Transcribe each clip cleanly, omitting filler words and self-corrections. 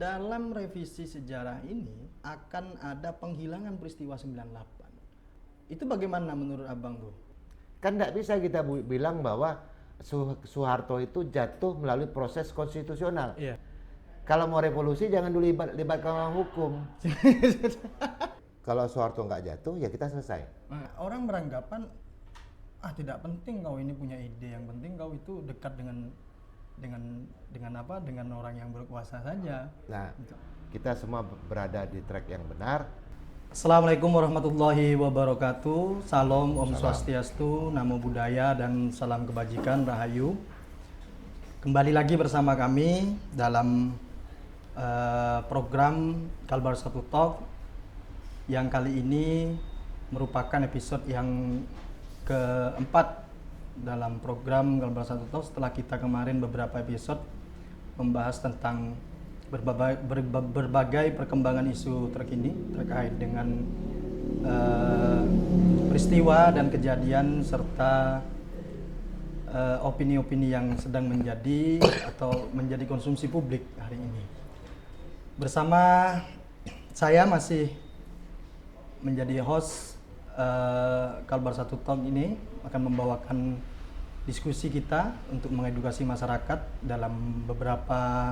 dalam revisi sejarah ini akan ada penghilangan peristiwa 98. Itu bagaimana menurut Abang, Bro? Kan nggak bisa kita bilang bahwa Soeharto itu jatuh melalui proses konstitusional. Iya. Kalau mau revolusi jangan dulu libatkan hukum. Kalau Soeharto nggak jatuh ya kita selesai. Nah, orang beranggapan tidak penting kau ini punya ide, yang penting kau itu dekat dengan orang yang berkuasa saja. Nah, kita semua berada di track yang benar. Assalamualaikum warahmatullahi wabarakatuh. Salam, Om Swastiastu, Namo Buddhaya, dan salam kebajikan, Rahayu. Kembali lagi bersama kami dalam program Kalbar Satu Talk yang kali ini merupakan episode yang keempat dalam program Kalbar Satu Talk setelah kita kemarin beberapa episode membahas tentang berbagai perkembangan isu terkini terkait dengan peristiwa dan kejadian serta opini-opini yang sedang menjadi atau menjadi konsumsi publik hari ini. Bersama saya masih menjadi host Kalbar Satu Talk ini akan membawakan diskusi kita untuk mengedukasi masyarakat dalam beberapa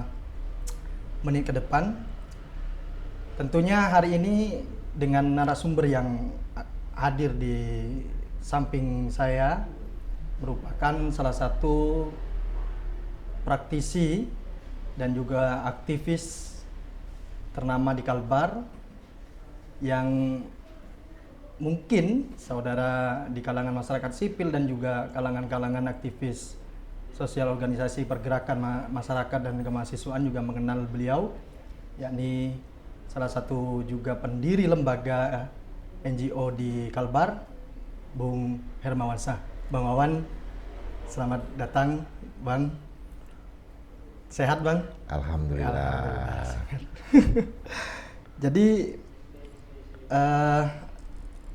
menit ke depan. Tentunya hari ini dengan narasumber yang hadir di samping saya merupakan salah satu praktisi dan juga aktivis ternama di Kalbar yang mungkin saudara di kalangan masyarakat sipil dan juga kalangan-kalangan aktivis sosial organisasi pergerakan masyarakat dan kemahasiswaan juga mengenal beliau, yakni salah satu juga pendiri lembaga NGO di Kalbar, Bung Hermawan Shah. Bang Wawan, selamat datang, Bang. Sehat, Bang? Alhamdulillah. Jadi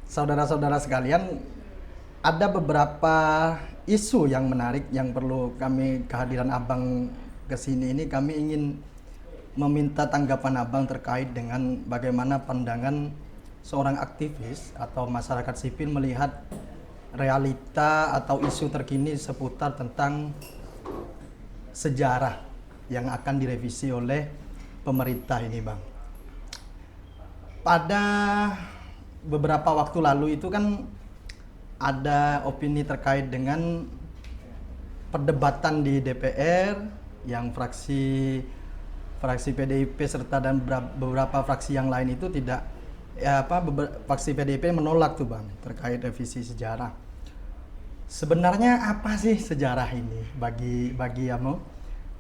saudara-saudara sekalian, ada beberapa isu yang menarik yang perlu kehadiran Abang ke sini ini kami ingin meminta tanggapan Abang terkait dengan bagaimana pandangan seorang aktivis atau masyarakat sipil melihat realita atau isu terkini seputar tentang sejarah yang akan direvisi oleh pemerintah ini, Bang. Pada beberapa waktu lalu itu kan ada opini terkait dengan perdebatan di DPR yang fraksi PDIP serta dan beberapa fraksi yang lain itu fraksi PDIP menolak tuh, Bang, terkait revisi sejarah. Sebenarnya apa sih sejarah ini bagi Amo?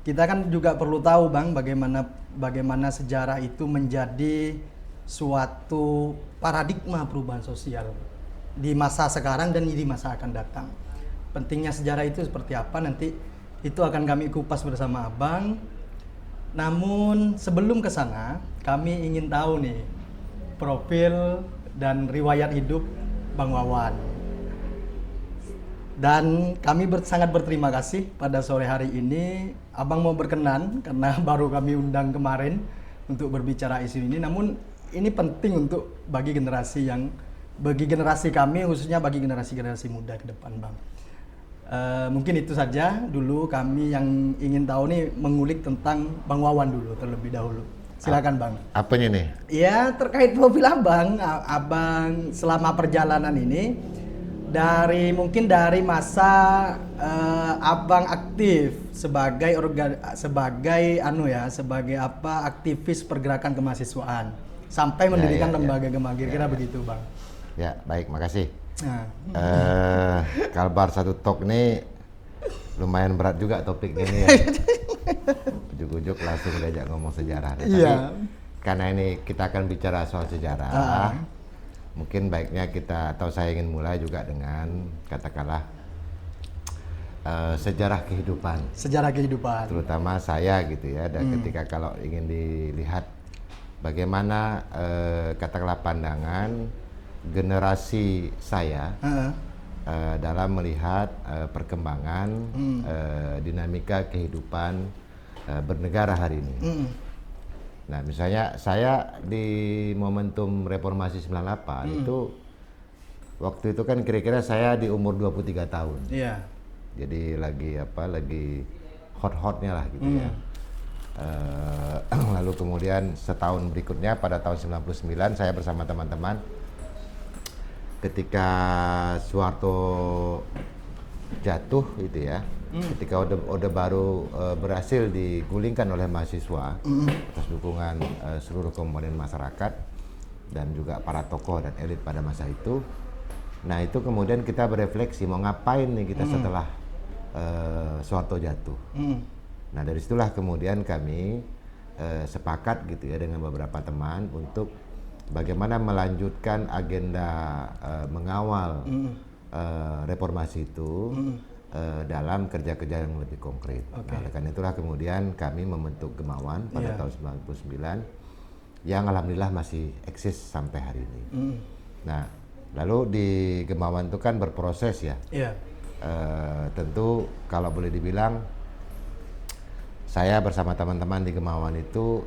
Kita kan juga perlu tahu, Bang, bagaimana sejarah itu menjadi suatu paradigma perubahan sosial di masa sekarang dan di masa akan datang. Pentingnya sejarah itu seperti apa, nanti itu akan kami kupas bersama Abang. Namun sebelum ke sana, kami ingin tahu nih profil dan riwayat hidup Bang Wawan. Dan kami sangat berterima kasih pada sore hari ini Abang mau berkenan karena baru kami undang kemarin untuk berbicara isu ini. Namun ini penting untuk bagi generasi kami, khususnya bagi generasi muda ke depan, Bang. Mungkin itu saja dulu kami yang ingin tahu nih, mengulik tentang Bang Wawan dulu terlebih dahulu. Silakan, Bang. Apanya nih? Ya, terkait profil Abang selama perjalanan ini dari masa Abang aktif sebagai aktivis pergerakan kemahasiswaan sampai mendirikan lembaga Gemagir, kira begitu, Bang. Ya, baik, makasih. Kalbar Satu Talk ini lumayan berat juga topiknya ini ya. Ujuk-ujuk langsung diajak ngomong sejarah. Tapi karena ini kita akan bicara soal sejarah, mungkin baiknya saya ingin mulai juga dengan katakanlah sejarah kehidupan. Sejarah kehidupan. Terutama saya gitu ya. Dan ketika kalau ingin dilihat bagaimana katakanlah pandangan generasi saya dalam melihat perkembangan dinamika kehidupan bernegara hari ini. Nah, misalnya saya di momentum reformasi 98 itu waktu itu kan kira-kira saya di umur 23 tahun. Iya. Jadi lagi hot-hotnya lah gitu ya. Lalu kemudian setahun berikutnya pada tahun 99 saya bersama teman-teman ketika Soeharto jatuh gitu ya. Ketika Orde Baru berhasil digulingkan oleh mahasiswa atas dukungan seluruh komponen masyarakat dan juga para tokoh dan elit pada masa itu. Nah, itu kemudian kita berefleksi mau ngapain nih kita setelah Soeharto jatuh. Nah, dari situlah kemudian kami sepakat gitu ya dengan beberapa teman untuk bagaimana melanjutkan agenda mengawal reformasi itu dalam kerja-kerja yang lebih konkret. Nah, oleh karena itulah kemudian kami membentuk Gemawan pada tahun 99 yang alhamdulillah masih eksis sampai hari ini. Nah, lalu di Gemawan itu kan berproses ya. Tentu kalau boleh dibilang saya bersama teman-teman di Gemawan itu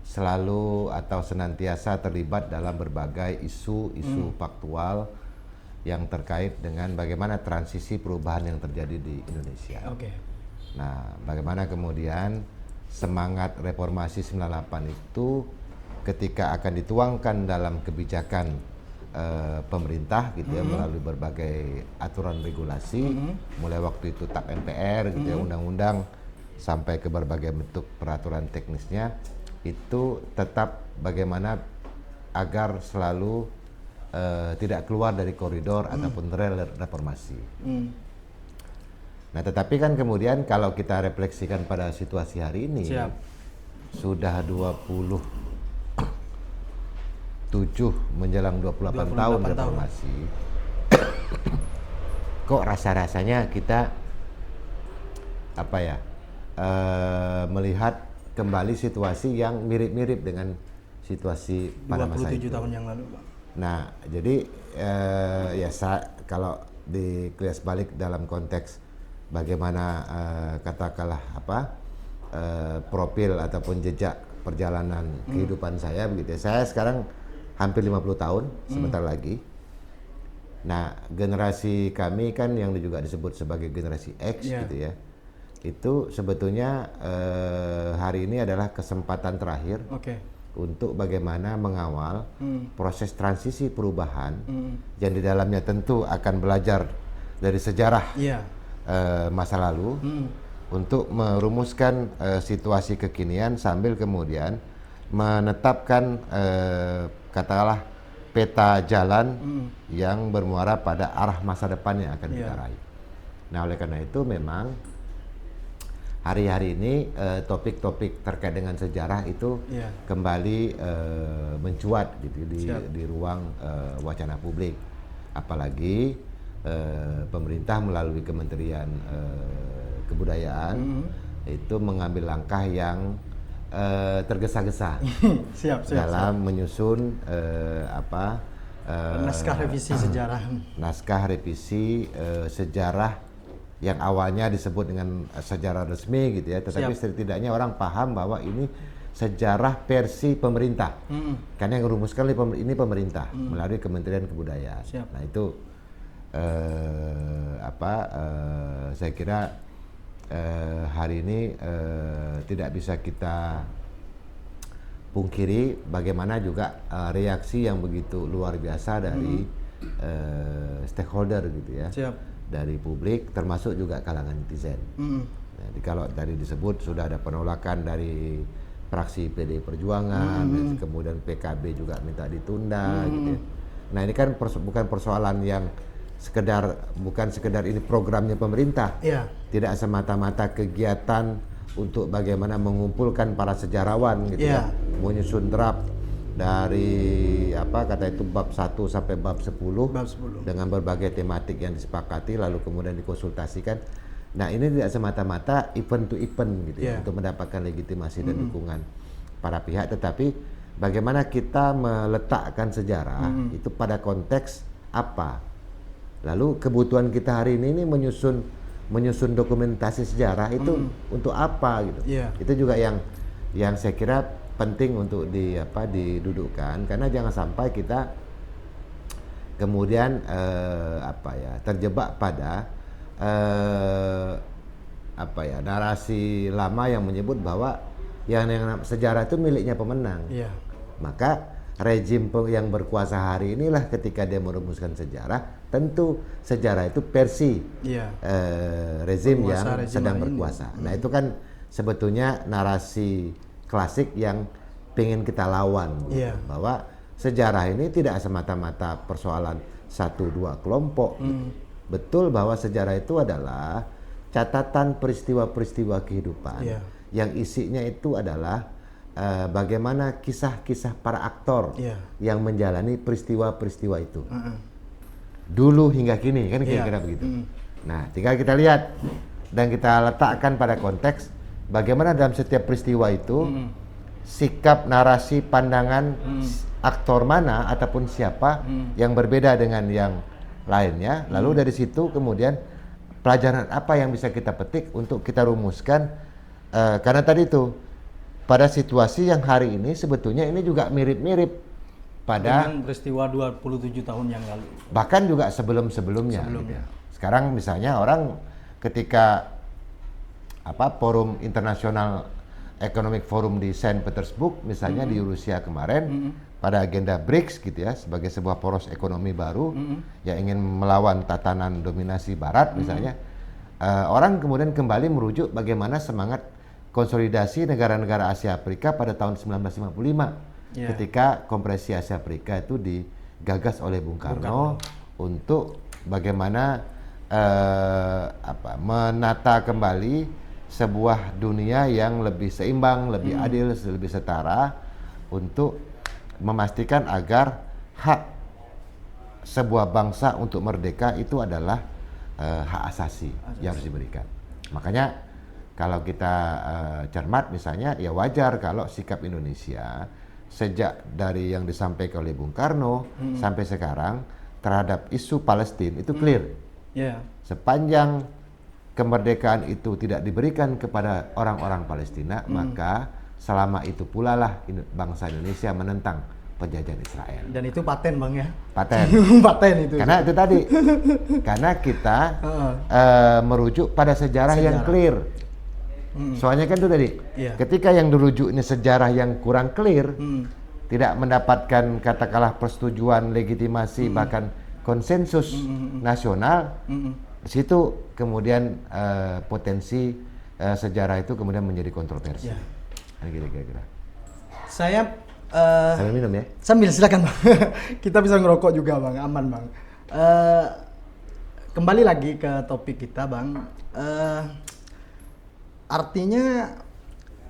selalu atau senantiasa terlibat dalam berbagai isu faktual yang terkait dengan bagaimana transisi perubahan yang terjadi di Indonesia. Nah, bagaimana kemudian semangat reformasi 98 itu ketika akan dituangkan dalam kebijakan pemerintah gitu ya melalui berbagai aturan regulasi, mulai waktu itu TAP MPR gitu ya, undang-undang sampai ke berbagai bentuk peraturan teknisnya, itu tetap bagaimana agar selalu tidak keluar dari koridor ataupun rel reformasi. Nah, tetapi kan kemudian kalau kita refleksikan pada situasi hari ini, sudah 27 menjelang 28 tahun reformasi, kok rasa-rasanya kita melihat kembali situasi yang mirip-mirip dengan situasi pada masa itu. 27 tahun yang lalu, Pak. Nah, jadi kalau dikelas balik dalam konteks bagaimana katakanlah profil ataupun jejak perjalanan kehidupan saya begitu ya. Saya sekarang hampir 50 tahun sebentar lagi. Nah, generasi kami kan yang juga disebut sebagai generasi X gitu ya. Itu sebetulnya hari ini adalah kesempatan terakhir untuk bagaimana mengawal proses transisi perubahan yang di dalamnya tentu akan belajar dari sejarah masa lalu untuk merumuskan situasi kekinian sambil kemudian menetapkan katakanlah peta jalan yang bermuara pada arah masa depan yang akan kita raih. Nah, oleh karena itu memang hari-hari ini topik-topik terkait dengan sejarah itu kembali mencuat gitu di ruang wacana publik, apalagi pemerintah melalui Kementerian Kebudayaan itu mengambil langkah yang tergesa-gesa dalam menyusun naskah revisi sejarah. Naskah revisi sejarah yang awalnya disebut dengan sejarah resmi gitu ya, tetapi setidaknya orang paham bahwa ini sejarah versi pemerintah. Karena yang merumuskan ini pemerintah melalui Kementerian Kebudayaan. Nah, itu saya kira hari ini tidak bisa kita pungkiri bagaimana juga reaksi yang begitu luar biasa dari stakeholder gitu ya. Dari publik termasuk juga kalangan netizen. Jadi kalau tadi disebut sudah ada penolakan dari fraksi PDI Perjuangan, kemudian PKB juga minta ditunda gitu ya. Nah, ini kan bukan persoalan yang bukan sekedar ini programnya pemerintah. Tidak semata-mata kegiatan untuk bagaimana mengumpulkan para sejarawan gitu ya, menyusun draft dari bab 1 sampai bab 10 dengan berbagai tematik yang disepakati lalu kemudian dikonsultasikan. Nah, ini tidak semata-mata event to event gitu ya, untuk mendapatkan legitimasi dan dukungan para pihak, tetapi bagaimana kita meletakkan sejarah itu pada konteks apa. Lalu kebutuhan kita hari ini menyusun menyusun dokumentasi sejarah itu untuk apa gitu. Itu juga yang saya kira penting untuk didudukkan, karena jangan sampai kita kemudian terjebak pada narasi lama yang menyebut bahwa yang sejarah itu miliknya pemenang. Maka rejim yang berkuasa hari inilah ketika dia merumuskan sejarah, tentu sejarah itu versi rezim yang sedang berkuasa. Nah itu kan sebetulnya narasi klasik yang pengen kita lawan, bahwa sejarah ini tidak semata-mata persoalan 1-2 kelompok. Betul bahwa sejarah itu adalah catatan peristiwa-peristiwa kehidupan yang isinya itu adalah bagaimana kisah-kisah para aktor yang menjalani peristiwa-peristiwa itu dulu hingga kini, kan kira-kira begitu. Nah, tinggal kita lihat dan kita letakkan pada konteks bagaimana dalam setiap peristiwa itu sikap, narasi, pandangan aktor mana ataupun siapa yang berbeda dengan yang lainnya. Lalu dari situ kemudian pelajaran apa yang bisa kita petik untuk kita rumuskan, karena tadi itu pada situasi yang hari ini sebetulnya ini juga mirip-mirip pada dengan peristiwa 27 tahun yang lalu. Bahkan juga sebelum-sebelumnya. Gitu. Sekarang misalnya orang ketika forum internasional Economic Forum di Saint Petersburg misalnya di Rusia kemarin pada agenda BRICS gitu ya, sebagai sebuah poros ekonomi baru yang ingin melawan tatanan dominasi barat misalnya, orang kemudian kembali merujuk bagaimana semangat konsolidasi negara-negara Asia Afrika pada tahun 1955 ketika Konferensi Asia Afrika itu digagas oleh Bung Karno untuk bagaimana menata kembali sebuah dunia yang lebih seimbang, lebih adil, lebih setara, untuk memastikan agar hak sebuah bangsa untuk merdeka itu adalah hak asasi yang harus diberikan. Makanya kalau kita cermat misalnya, ya wajar kalau sikap Indonesia sejak dari yang disampaikan oleh Bung Karno sampai sekarang terhadap isu Palestina itu clear. Sepanjang kemerdekaan itu tidak diberikan kepada orang-orang Palestina, maka selama itu pula lah bangsa Indonesia menentang penjajahan Israel. Dan itu paten Bang ya? Paten. Paten itu. Karena itu tadi, karena kita merujuk pada sejarah yang clear. Soalnya kan itu tadi, ketika yang dirujuk ini sejarah yang kurang clear, tidak mendapatkan katakanlah persetujuan, legitimasi, bahkan konsensus nasional, di situ kemudian potensi sejarah itu kemudian menjadi kontroversi. Kira-kira. Saya sambil minum ya? Sambil, silakan Bang. Kita bisa ngerokok juga Bang, aman Bang. Kembali lagi ke topik kita Bang. Artinya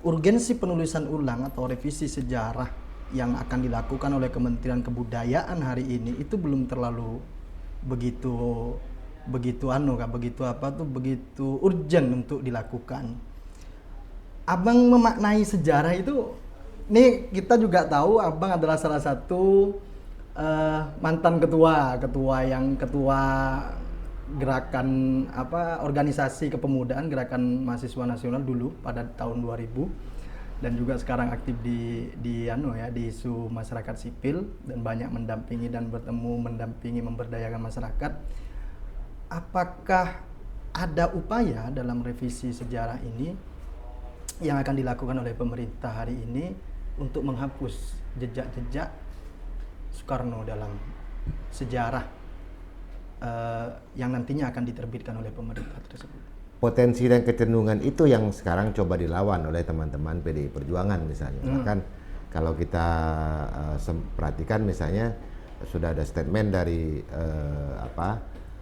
urgensi penulisan ulang atau revisi sejarah yang akan dilakukan oleh Kementerian Kebudayaan hari ini itu belum terlalu begitu urgent untuk dilakukan. Abang memaknai sejarah itu, nih kita juga tahu Abang adalah salah satu mantan ketua gerakan organisasi kepemudaan Gerakan Mahasiswa Nasional dulu pada tahun 2000, dan juga sekarang aktif di isu masyarakat sipil dan banyak mendampingi dan mendampingi memberdayakan masyarakat. Apakah ada upaya dalam revisi sejarah ini yang akan dilakukan oleh pemerintah hari ini untuk menghapus jejak-jejak Soekarno dalam sejarah yang nantinya akan diterbitkan oleh pemerintah tersebut? Potensi dan kecenderungan itu yang sekarang coba dilawan oleh teman-teman PDI Perjuangan misalnya. Bahkan kalau kita perhatikan misalnya sudah ada statement dari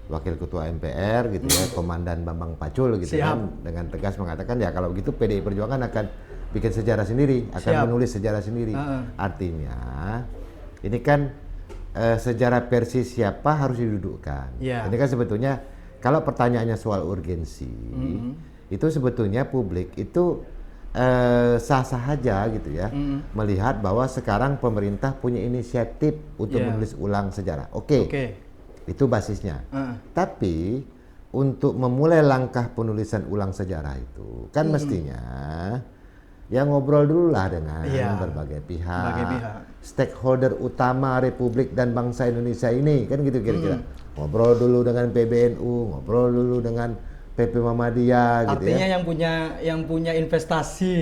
Wakil Ketua MPR gitu ya, Komandan Bambang Pacul gitu kan, dengan tegas mengatakan ya kalau gitu PDI Perjuangan akan bikin sejarah sendiri, akan menulis sejarah sendiri. Artinya ini kan sejarah versi siapa harus didudukkan. Ini kan sebetulnya kalau pertanyaannya soal urgensi, itu sebetulnya publik itu sah-sah aja gitu ya, melihat bahwa sekarang pemerintah punya inisiatif untuk menulis ulang sejarah. Oke. Itu basisnya. Tapi untuk memulai langkah penulisan ulang sejarah itu kan mestinya ya ngobrol dulu lah dengan berbagai pihak, stakeholder utama Republik dan bangsa Indonesia ini kan gitu kira-kira. Ngobrol dulu dengan PBNU, ngobrol dulu dengan PP Muhammadiyah gitu ya. Artinya yang punya investasi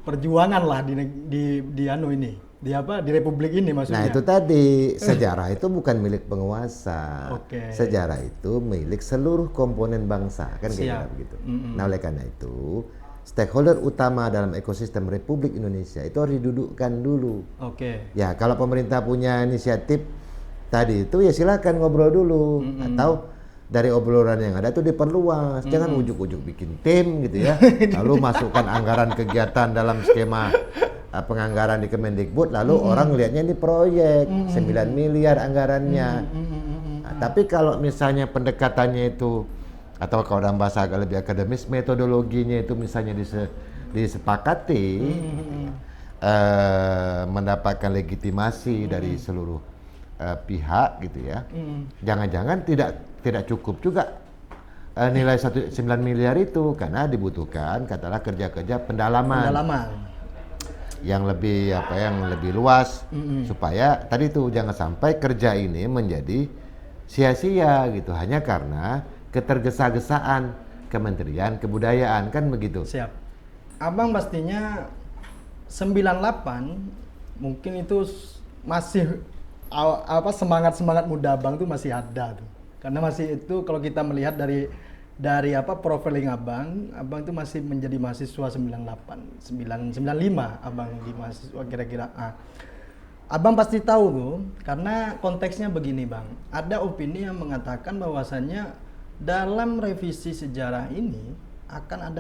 perjuangan lah di anu ini. Di Republik ini maksudnya. Nah, itu tadi sejarah itu bukan milik penguasa. Oke. Sejarah itu milik seluruh komponen bangsa kan kira-kira begitu. Nah, oleh karena itu stakeholder utama dalam ekosistem Republik Indonesia itu harus didudukkan dulu. Oke. Ya, kalau pemerintah punya inisiatif tadi itu ya silakan ngobrol dulu atau dari obrolan yang ada itu diperluas. Jangan ujuk-ujuk bikin tim gitu ya. Lalu masukkan anggaran kegiatan dalam skema penganggaran di Kemendikbud, lalu orang lihatnya ini proyek 9 miliar anggarannya. Nah, tapi kalau misalnya pendekatannya itu atau kalau dalam bahasa agak lebih akademis metodologinya itu misalnya disepakati mendapatkan legitimasi dari seluruh pihak gitu ya. Jangan-jangan tidak cukup juga nilai 9 miliar itu karena dibutuhkan katakanlah kerja-kerja pendalaman yang lebih yang lebih luas supaya tadi tuh jangan sampai kerja ini menjadi sia-sia gitu hanya karena ketergesa-gesaan Kementerian Kebudayaan kan begitu. Siap. Abang pastinya 98 mungkin itu masih semangat muda Abang tuh masih ada tuh. Karena masih itu kalau kita melihat dari profiling Abang itu masih menjadi mahasiswa 95 Abang di mahasiswa kira-kira. Abang pasti tahu tuh karena konteksnya begini Bang. Ada opini yang mengatakan bahwasannya dalam revisi sejarah ini akan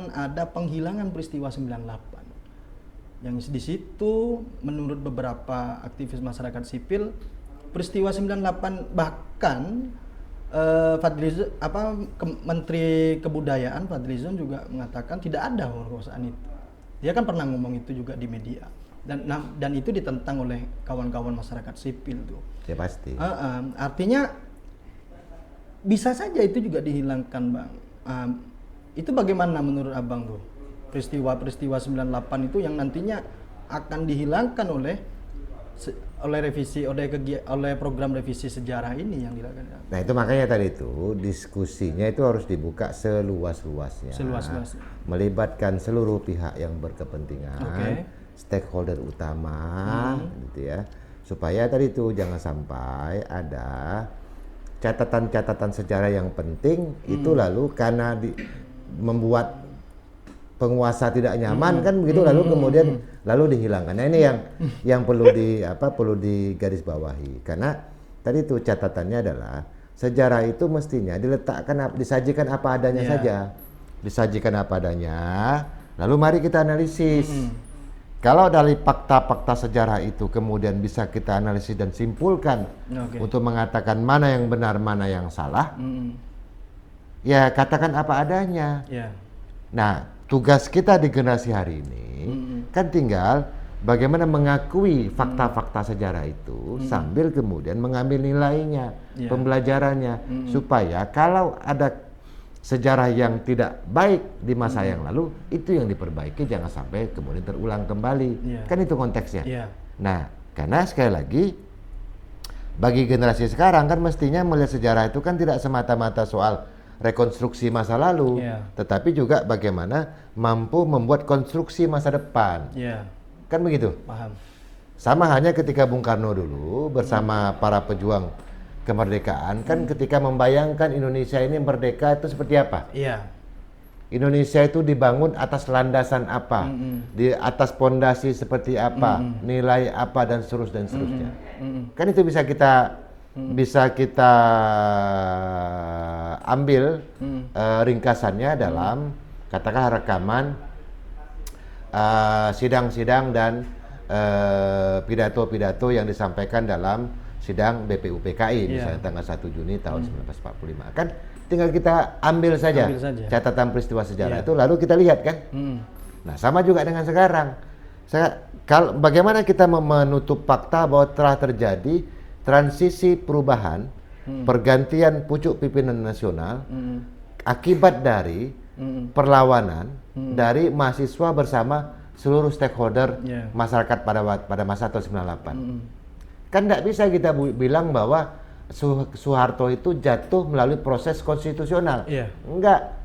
ada penghilangan peristiwa 98. Yang di situ menurut beberapa aktivis masyarakat sipil peristiwa 98 bahkan Fadlizon Menteri Kebudayaan Fadlizon juga mengatakan tidak ada pemerkosaan itu. Dia kan pernah ngomong itu juga di media dan itu ditentang oleh kawan-kawan masyarakat sipil tuh. Ya pasti. Artinya bisa saja itu juga dihilangkan Bang. Itu bagaimana menurut Abang tuh? Peristiwa 98 itu yang nantinya akan dihilangkan oleh program revisi sejarah ini yang dilakukan. Nah, itu makanya tadi itu diskusinya itu harus dibuka seluas-luasnya. Melibatkan seluruh pihak yang berkepentingan, stakeholder utama gitu ya. Supaya tadi itu jangan sampai ada catatan-catatan sejarah yang penting itu lalu karena membuat penguasa tidak nyaman kan begitu lalu kemudian lalu dihilangkan. Nah, ini yang perlu digarisbawahi karena tadi itu catatannya adalah sejarah itu mestinya disajikan apa adanya saja. Disajikan apa adanya. Lalu mari kita analisis. Kalau dari fakta-fakta sejarah itu kemudian bisa kita analisis dan simpulkan untuk mengatakan mana yang benar, mana yang salah, ya katakan apa adanya. Nah, tugas kita di generasi hari ini kan tinggal bagaimana mengakui fakta-fakta sejarah itu sambil kemudian mengambil nilainya, pembelajarannya, supaya kalau ada sejarah yang tidak baik di masa yang lalu itu yang diperbaiki, jangan sampai kemudian terulang kembali. Kan itu konteksnya. Nah, karena sekali lagi bagi generasi sekarang kan mestinya melihat sejarah itu kan tidak semata-mata soal rekonstruksi masa lalu, tetapi juga bagaimana mampu membuat konstruksi masa depan. Kan begitu? Paham. Sama hanya ketika Bung Karno dulu bersama para pejuang kemerdekaan kan ketika membayangkan Indonesia ini merdeka itu seperti apa? Indonesia itu dibangun atas landasan apa? Di atas pondasi seperti apa? Nilai apa dan seterusnya. Kan itu bisa kita ambil ringkasannya dalam katakanlah rekaman sidang-sidang dan pidato-pidato yang disampaikan dalam sidang BPUPKI misalnya tanggal 1 Juni tahun 1945. Kan tinggal kita ambil saja catatan peristiwa sejarah itu lalu kita lihat kan. Nah, sama juga dengan sekarang. Bagaimana kita menutup fakta bahwa telah terjadi transisi perubahan pergantian pucuk pimpinan nasional akibat dari perlawanan dari mahasiswa bersama seluruh stakeholder masyarakat pada masa tahun 98. Kan tidak bisa kita bilang bahwa Soeharto itu jatuh melalui proses konstitusional. Enggak.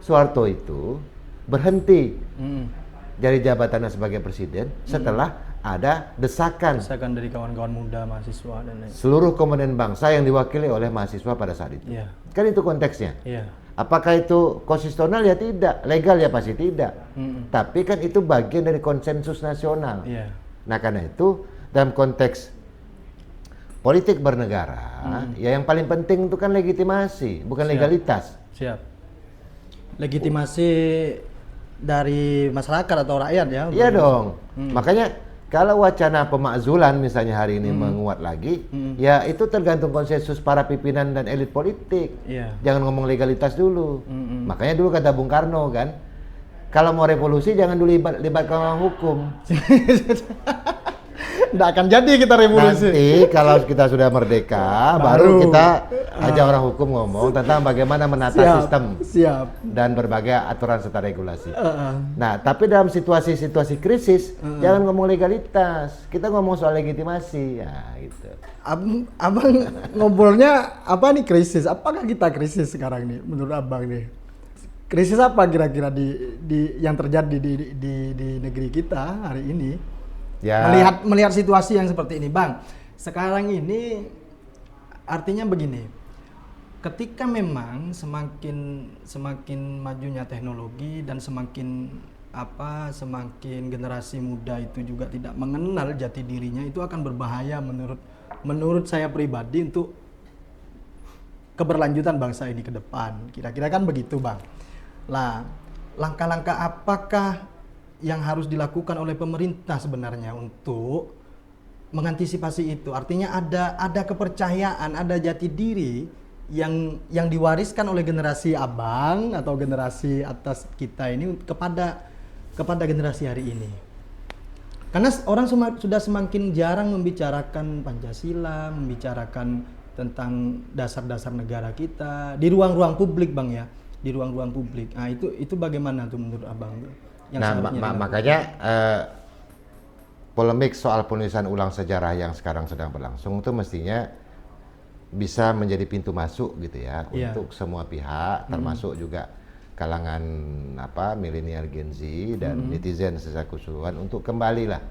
Soeharto itu berhenti dari jabatannya sebagai presiden setelah ada desakan dari kawan-kawan muda, mahasiswa dan lain. Seluruh komponen bangsa yang diwakili oleh mahasiswa pada saat itu. Kan itu konteksnya. Apakah itu konstitusional? Ya tidak. Legal ya pasti tidak. Tapi kan itu bagian dari konsensus nasional. Nah karena itu dalam konteks politik bernegara, ya yang paling penting itu kan legitimasi, bukan legalitas. Legitimasi dari masyarakat atau rakyat ya? Iya dong. Makanya kalau wacana pemakzulan misalnya hari ini menguat lagi, ya itu tergantung konsensus para pimpinan dan elit politik. Jangan ngomong legalitas dulu. Makanya dulu kata Bung Karno kan, kalau mau revolusi jangan dulu libatkan orang hukum. Nggak akan jadi kita revolusi. Nanti kalau kita sudah merdeka, baru kita ajak orang hukum ngomong tentang bagaimana menata sistem dan berbagai aturan serta regulasi. Nah, tapi dalam situasi-situasi krisis, jangan ngomong legalitas. Kita ngomong soal legitimasi. Ya, gitu. Abang ngobrolnya apa nih krisis? Apakah kita krisis sekarang nih menurut Abang nih? Krisis apa kira-kira di yang terjadi di negeri kita hari ini? Ya. Melihat situasi yang seperti ini, Bang. Sekarang ini artinya begini. Ketika memang semakin majunya teknologi dan semakin generasi muda itu juga tidak mengenal jati dirinya, itu akan berbahaya menurut saya pribadi untuk keberlanjutan bangsa ini ke depan. Kira-kira kan begitu, Bang. Lah, langkah-langkah apakah yang harus dilakukan oleh pemerintah sebenarnya untuk mengantisipasi itu? Artinya ada kepercayaan, ada jati diri yang diwariskan oleh generasi Abang atau generasi atas kita ini kepada generasi hari ini. Karena orang sudah semakin jarang membicarakan Pancasila, membicarakan tentang dasar-dasar negara kita di ruang-ruang publik, Bang ya, di ruang-ruang publik. Nah, itu bagaimana tuh menurut Abang? Makanya polemik soal penulisan ulang sejarah yang sekarang sedang berlangsung itu mestinya bisa menjadi pintu masuk gitu ya untuk semua pihak, termasuk juga kalangan milenial Gen Z dan netizen secara keseluruhan untuk kembalilah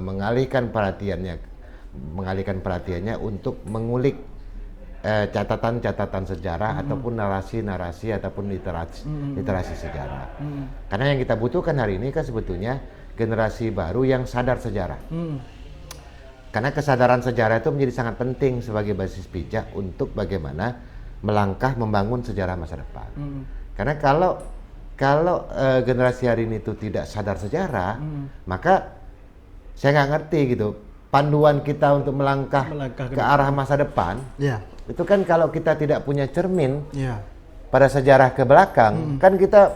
mengalihkan perhatiannya untuk mengulik catatan-catatan sejarah ataupun narasi-narasi ataupun literasi sejarah. Karena yang kita butuhkan hari ini kan sebetulnya generasi baru yang sadar sejarah. Karena kesadaran sejarah itu menjadi sangat penting sebagai basis pijak untuk bagaimana melangkah membangun sejarah masa depan. Karena kalau generasi hari ini itu tidak sadar sejarah, maka saya nggak ngerti gitu. Panduan kita untuk melangkah ke arah masa depan, itu kan kalau kita tidak punya cermin pada sejarah ke belakang, kan kita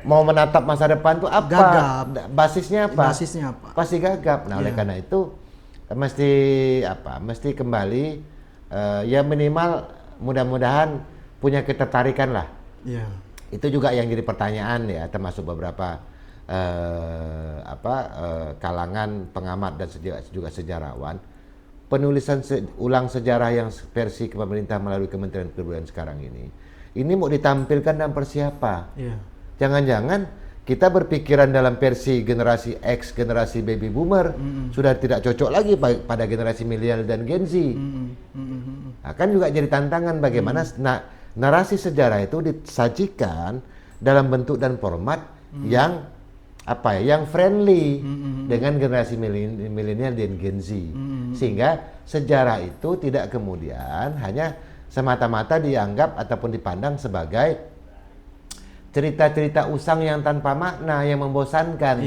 mau menatap masa depan itu apa? Gagap. Basisnya apa? Pasti gagap. Nah, oleh karena itu mesti kembali ya minimal mudah-mudahan punya ketertarikan lah. Itu juga yang jadi pertanyaan ya, termasuk beberapa kalangan pengamat dan juga sejarawan. Penulisan ulang sejarah yang versi pemerintah melalui Kementerian Kebudayaan sekarang ini mau ditampilkan dalam persiapa? Jangan-jangan kita berpikiran dalam versi generasi X, generasi baby boomer sudah tidak cocok lagi pada generasi milenial dan Gen Z. Kan juga jadi tantangan bagaimana narasi sejarah itu disajikan dalam bentuk dan format yang friendly dengan generasi milenial dan Gen Z, sehingga sejarah itu tidak kemudian hanya semata-mata dianggap ataupun dipandang sebagai cerita-cerita usang yang tanpa makna, yang membosankan.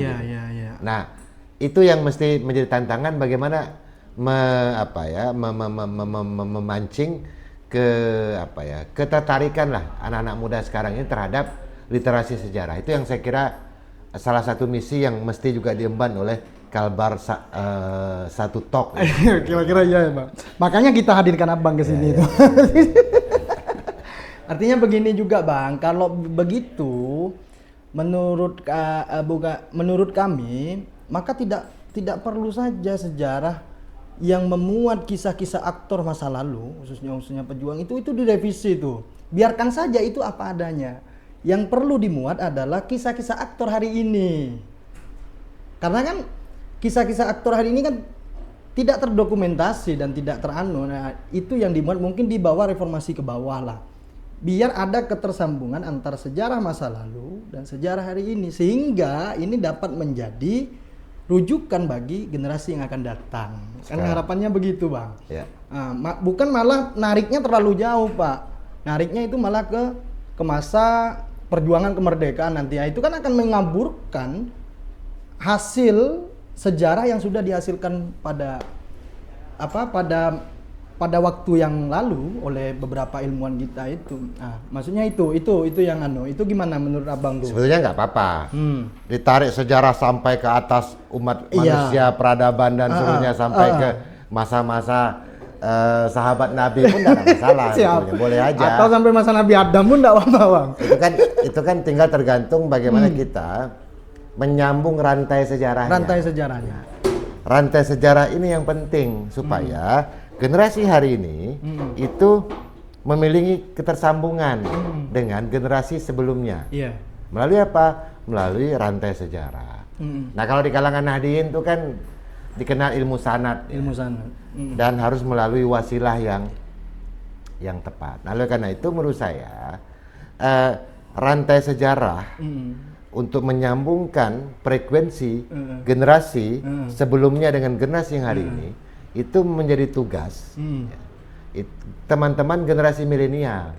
Nah, itu yang mesti menjadi tantangan bagaimana memancing ketertarikan lah anak-anak muda sekarang ini terhadap literasi sejarah. Itu yang saya kira salah satu misi yang mesti juga diemban oleh Kalbar satu talk. Kira-kira iya ya, Bang. Makanya kita hadirkan Abang ke sini itu. Artinya begini juga, Bang, kalau begitu menurut kami, maka tidak perlu saja sejarah yang memuat kisah-kisah aktor masa lalu, khususnya pejuang itu direvisi itu. Biarkan saja itu apa adanya. Yang perlu dimuat adalah kisah-kisah aktor hari ini. Karena kan kisah-kisah aktor hari ini kan tidak terdokumentasi dan tidak teranu. Nah, itu yang dimuat mungkin di bawah reformasi ke bawah lah. Biar ada ketersambungan antara sejarah masa lalu dan sejarah hari ini, sehingga ini dapat menjadi rujukan bagi generasi yang akan datang. Kan harapannya begitu, Bang. Ya. Nah, bukan malah nariknya terlalu jauh, Pak. Nariknya itu malah ke masa perjuangan kemerdekaan nanti. Itu kan akan mengaburkan hasil sejarah yang sudah dihasilkan pada waktu yang lalu oleh beberapa ilmuwan kita itu. Nah, maksudnya itu yang itu gimana menurut Abang tuh? Sebetulnya nggak apa-apa. Ditarik sejarah sampai ke atas umat manusia, peradaban dan seluruhnya sampai ke masa-masa sahabat Nabi pun tidak ada masalah. Sebetulnya boleh aja. Atau sampai masa Nabi Adam pun tidak apa-apa, Bang. Itu kan tinggal tergantung bagaimana kita menyambung rantai sejarahnya. Rantai sejarah ini yang penting supaya generasi hari ini itu memiliki ketersambungan dengan generasi sebelumnya. Iya. Melalui apa? Melalui rantai sejarah. Nah, kalau di kalangan Nahdien itu kan dikenal ilmu sanad. Dan harus melalui wasilah yang tepat. Nah, oleh karena itu menurut saya rantai sejarah untuk menyambungkan frekuensi generasi sebelumnya dengan generasi yang hari ini itu menjadi tugas teman-teman generasi milenial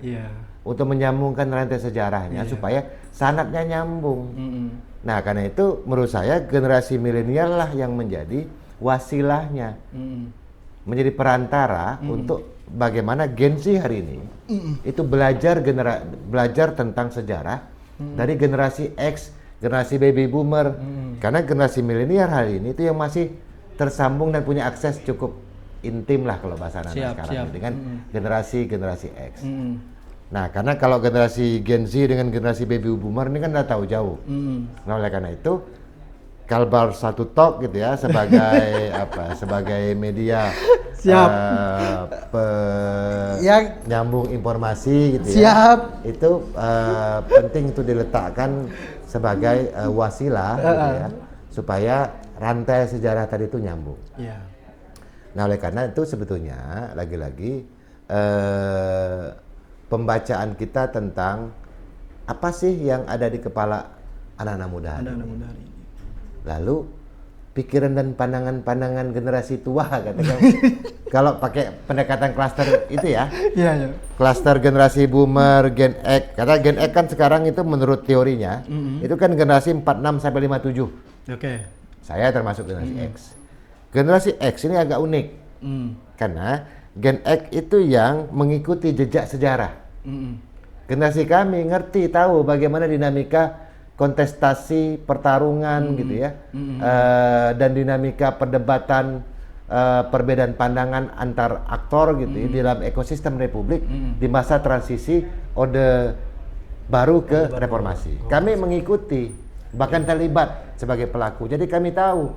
untuk menyambungkan rantai sejarahnya supaya sanadnya nyambung. Nah, karena itu menurut saya generasi milenial lah yang menjadi wasilahnya, menjadi perantara untuk bagaimana Gen Z hari ini itu belajar tentang sejarah dari generasi X, generasi baby boomer, karena generasi milenial hari ini itu yang masih tersambung dan punya akses cukup intim lah kalau bahasa anak sekarang dengan generasi X. Nah, karena kalau generasi Gen Z dengan generasi baby boomer ini kan udah tahu jauh. Nah, oleh karena itu Kalbar satu talk gitu ya sebagai sebagai media nyambung informasi gitu ya. Itu penting itu diletakkan sebagai wasilah gitu ya supaya rantai sejarah tadi itu nyambung. Nah, oleh karena itu sebetulnya lagi-lagi pembacaan kita tentang apa sih yang ada di kepala anak-anak muda hari ini. Lalu pikiran dan pandangan generasi tua katakan kalau pakai pendekatan klaster itu ya. Klaster generasi boomer, Gen X. Karena Gen X kan sekarang itu menurut teorinya itu kan generasi 46 sampai 57. Saya termasuk generasi X. Generasi X ini agak unik. Karena Gen X itu yang mengikuti jejak sejarah. Generasi kami ngerti tahu bagaimana dinamika kontestasi pertarungan gitu ya, dan dinamika perdebatan perbedaan pandangan antar aktor gitu ya, di dalam ekosistem republik di masa transisi orde baru ke reformasi. Kami mengikuti, bahkan terlibat sebagai pelaku, jadi kami tahu.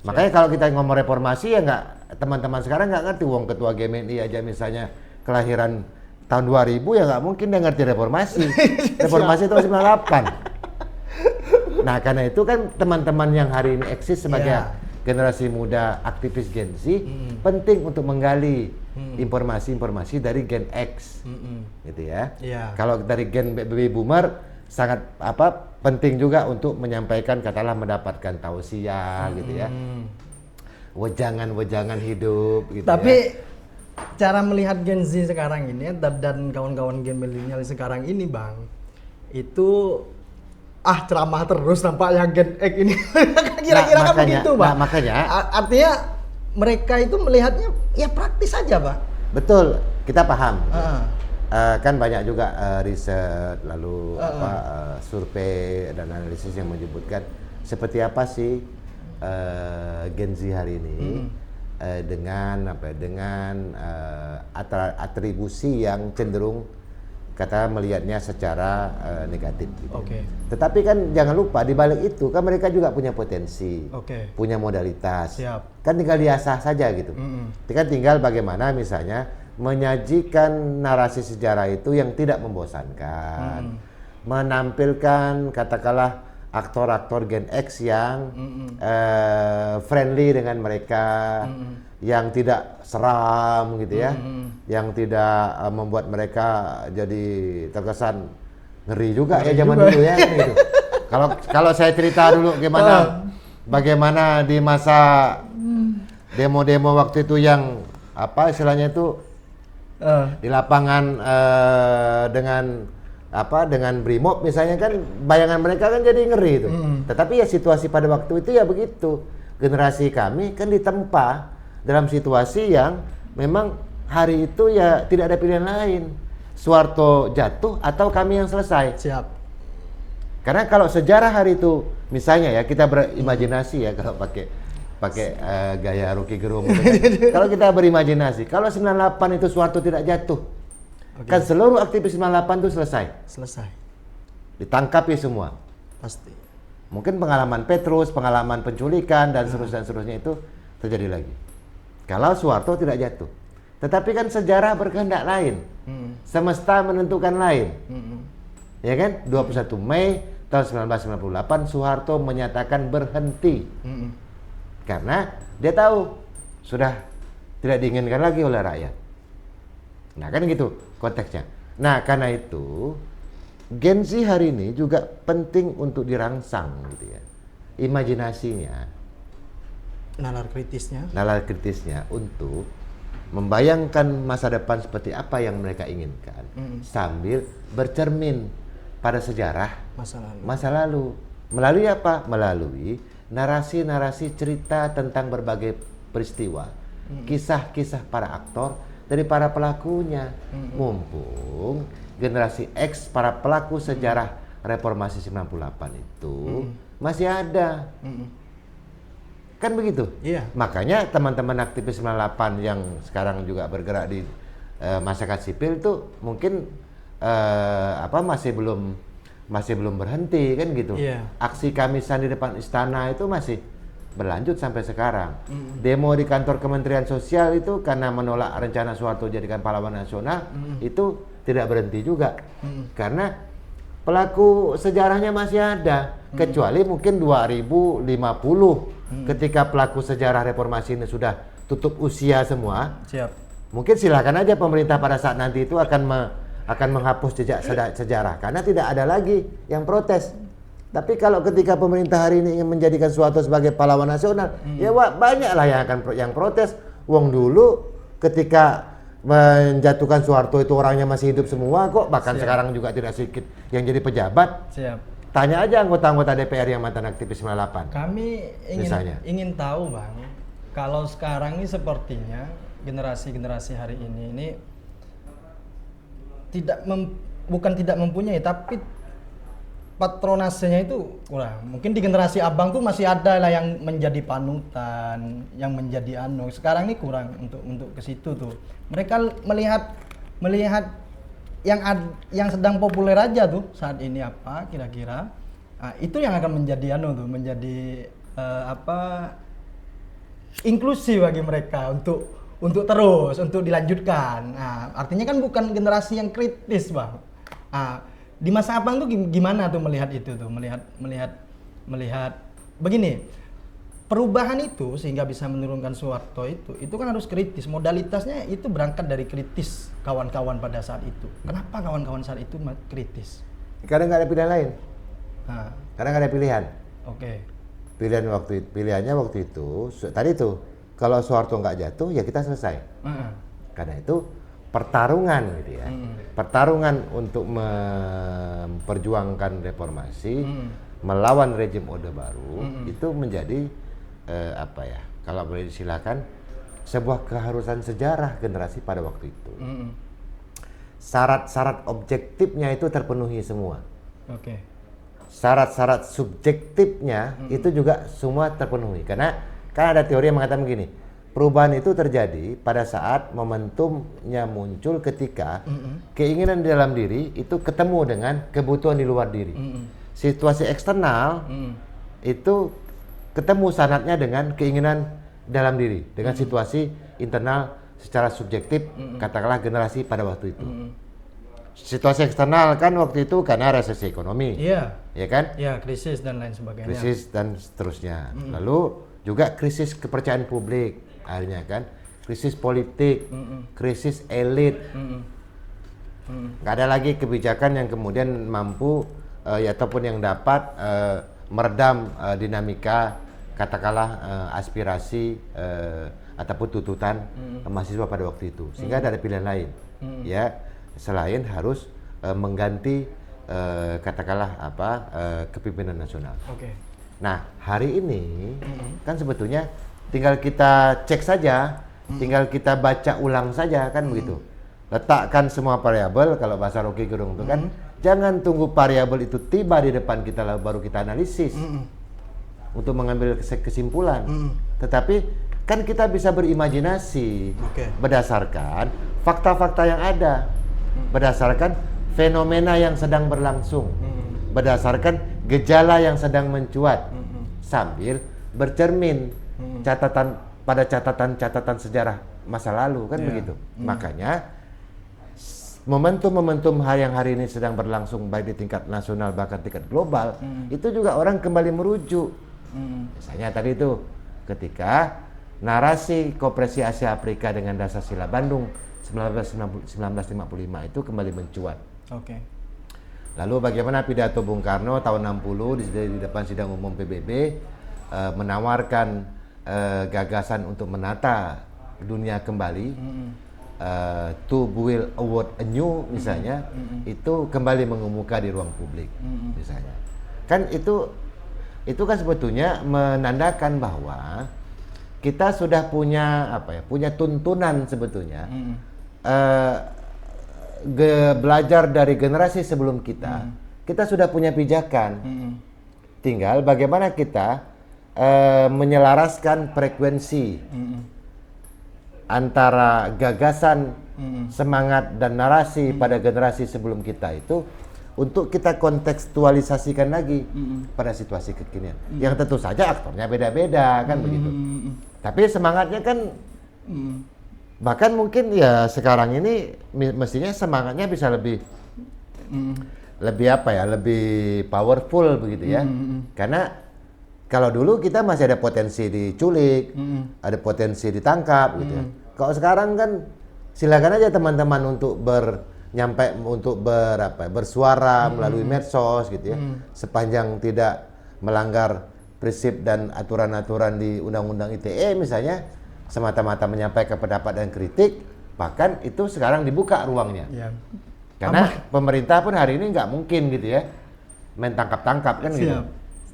Makanya kalau kita ngomong reformasi ya nggak, teman-teman sekarang nggak ngerti, wong ketua GMNI aja misalnya kelahiran tahun 2000 ya nggak mungkin dia ngerti reformasi. Reformasi tahun 98. Nah, karena itu kan teman-teman yang hari ini eksis sebagai generasi muda aktivis Gen Z penting untuk menggali informasi-informasi dari Gen X, gitu ya. Kalau dari Gen baby boomer sangat penting juga untuk menyampaikan katakanlah mendapatkan tausiah gitu ya. Wejangan-wejangan hidup gitu. Tapi cara melihat Gen Z sekarang ini dan kawan-kawan Gen milenial sekarang ini, Bang, itu ceramah terus nampaknya Gen X ini. Kira-kira kan begitu, Bang. Nah, makanya artinya mereka itu melihatnya ya praktis saja, Pak. Betul, kita paham. kan banyak juga riset lalu survei dan analisis yang menyebutkan seperti apa sih Gen Z hari ini dengan atribusi yang cenderung kata melihatnya secara negatif gitu. Tetapi kan jangan lupa di balik itu kan mereka juga punya potensi, punya modalitas. Kan tinggal diasah saja gitu. Kan tinggal bagaimana misalnya menyajikan narasi sejarah itu yang tidak membosankan, menampilkan katakanlah aktor-aktor Gen X yang friendly dengan mereka, yang tidak seram gitu ya, yang tidak membuat mereka jadi terkesan ngeri juga ya zaman dulu ya kan gitu. Kalau saya cerita dulu bagaimana di masa demo-demo waktu itu yang apa istilahnya itu di lapangan dengan Brimob misalnya kan bayangan mereka kan jadi ngeri itu. Tetapi ya situasi pada waktu itu ya begitu. Generasi kami kan ditempa dalam situasi yang memang hari itu ya tidak ada pilihan lain. Soeharto jatuh atau kami yang selesai. Karena kalau sejarah hari itu misalnya ya kita berimajinasi ya kalau pakai gaya Rocky Gerung gitu kan. Kalau kita berimajinasi, kalau 98 itu Soeharto tidak jatuh, kan seluruh aktivis 98 itu selesai. Ditangkap ya semua. Pasti. Mungkin pengalaman Petrus, pengalaman penculikan dan seterusnya itu terjadi lagi. Kalau Soeharto tidak jatuh. Tetapi kan sejarah berkehendak lain. Semesta menentukan lain. Ya kan? 21 Mei tahun 1998 Soeharto menyatakan berhenti. Karena dia tahu sudah tidak diinginkan lagi oleh rakyat. Nah kan gitu konteksnya. Nah karena itu Gen Z hari ini juga penting untuk dirangsang gitu ya. Imajinasinya, nalar kritisnya untuk membayangkan masa depan seperti apa yang mereka inginkan sambil bercermin pada sejarah masa lalu. Melalui apa? Melalui narasi-narasi cerita tentang berbagai peristiwa, kisah-kisah para aktor dari para pelakunya. Mumpung generasi X para pelaku sejarah reformasi 98 itu masih ada. Kan begitu? Makanya teman-teman aktivis 98 yang sekarang juga bergerak di masyarakat sipil itu mungkin masih belum berhenti kan gitu. Aksi Kamisan di depan istana itu masih berlanjut sampai sekarang. Demo di kantor Kementerian Sosial itu karena menolak rencana Soeharto jadikan pahlawan nasional itu tidak berhenti juga. Karena pelaku sejarahnya masih ada. Kecuali mungkin 2050 ketika pelaku sejarah reformasi ini sudah tutup usia semua. Mungkin silakan aja pemerintah pada saat nanti itu akan menghapus jejak sejarah karena tidak ada lagi yang protes. Tapi kalau ketika pemerintah hari ini ingin menjadikan Soeharto sebagai pahlawan nasional, ya banyaklah yang protes. Wong dulu ketika menjatuhkan Soeharto itu orangnya masih hidup semua kok, bahkan sekarang juga tidak sedikit yang jadi pejabat. Tanya aja anggota-anggota DPR yang mantan aktivis 98. Kami ingin tahu Bang, kalau sekarang ini sepertinya generasi hari ini bukan tidak mempunyai, tapi patronasenya itu kurang. Mungkin di generasi abang tuh masih ada lah yang menjadi panutan, yang menjadi sekarang ini kurang untuk ke situ tuh. Mereka melihat yang sedang populer aja tuh saat ini apa kira-kira. Nah, itu yang akan menjadi menjadi inklusi bagi mereka untuk dilanjutkan. Nah, artinya kan bukan generasi yang kritis, Bang. Nah, di masa abang tuh gimana tuh melihat itu tuh, melihat begini, perubahan itu sehingga bisa menurunkan Soeharto itu kan harus kritis. Modalitasnya itu berangkat dari kritis kawan-kawan pada saat itu. Kenapa kawan-kawan saat itu kritis? Karena nggak ada pilihan lain. Karena nggak ada pilihan. Pilihannya waktu itu tadi tuh. Kalau Soeharto nggak jatuh, ya kita selesai. Karena itu pertarungan gitu ya. Pertarungan untuk memperjuangkan reformasi, melawan rejim Orde Baru, itu menjadi kalau boleh disilakan, sebuah keharusan sejarah generasi pada waktu itu. syarat-syarat objektifnya itu terpenuhi semua. Oke. Syarat-syarat subjektifnya itu juga semua terpenuhi. Karena kan ada teori yang mengatakan begini, perubahan itu terjadi pada saat momentumnya muncul ketika keinginan di dalam diri itu ketemu dengan kebutuhan di luar diri. Situasi eksternal itu ketemu sanatnya dengan keinginan dalam diri, dengan situasi internal secara subjektif, katakanlah generasi pada waktu itu. Situasi eksternal kan waktu itu karena resesi ekonomi, ya kan? Ya, krisis dan lain sebagainya. Krisis dan seterusnya. Lalu juga krisis kepercayaan publik, akhirnya kan, krisis politik, krisis elit. Nggak ada lagi kebijakan yang kemudian mampu ataupun yang dapat meredam dinamika, katakanlah aspirasi ataupun tuntutan mahasiswa pada waktu itu, sehingga ada pilihan lain, ya. Selain harus mengganti katakanlah kepemimpinan nasional. Nah, hari ini kan sebetulnya tinggal kita cek saja, tinggal kita baca ulang saja kan begitu. Letakkan semua variabel, kalau bahasa Rocky Gerung itu kan, jangan tunggu variabel itu tiba di depan kita lalu baru kita analisis untuk mengambil kesimpulan. Tetapi kan kita bisa berimajinasi berdasarkan fakta-fakta yang ada, berdasarkan fenomena yang sedang berlangsung, berdasarkan gejala yang sedang mencuat, sambil bercermin catatan sejarah masa lalu kan begitu. Makanya momentum-momentum yang hari ini sedang berlangsung baik di tingkat nasional bahkan tingkat global, itu juga orang kembali merujuk. Misalnya tadi itu ketika narasi Koperasi Asia Afrika dengan Dasar-Sila Bandung 1955 itu kembali mencuat. Lalu bagaimana pidato Bung Karno tahun 60 di depan sidang umum PBB menawarkan gagasan untuk menata dunia kembali, to build a world anew misalnya, itu kembali mengemuka di ruang publik misalnya. Kan itu kan sebetulnya menandakan bahwa kita sudah punya punya tuntunan sebetulnya. Belajar dari generasi sebelum kita, kita sudah punya pijakan. Tinggal bagaimana kita menyelaraskan frekuensi antara gagasan, semangat dan narasi pada generasi sebelum kita itu untuk kita kontekstualisasikan lagi pada situasi kekinian. Yang tentu saja aktornya beda-beda kan begitu. Tapi semangatnya kan bahkan mungkin ya sekarang ini mestinya semangatnya bisa lebih lebih powerful begitu ya. Karena kalau dulu kita masih ada potensi diculik, ada potensi ditangkap gitu ya. Kalau sekarang kan silakan aja teman-teman untuk bersuara melalui medsos gitu ya. Sepanjang tidak melanggar prinsip dan aturan-aturan di Undang-Undang ITE misalnya, semata-mata menyampaikan pendapat dan kritik, bahkan itu sekarang dibuka ruangnya. Karena pemerintah pun hari ini nggak mungkin gitu ya main tangkap-tangkap kan gitu.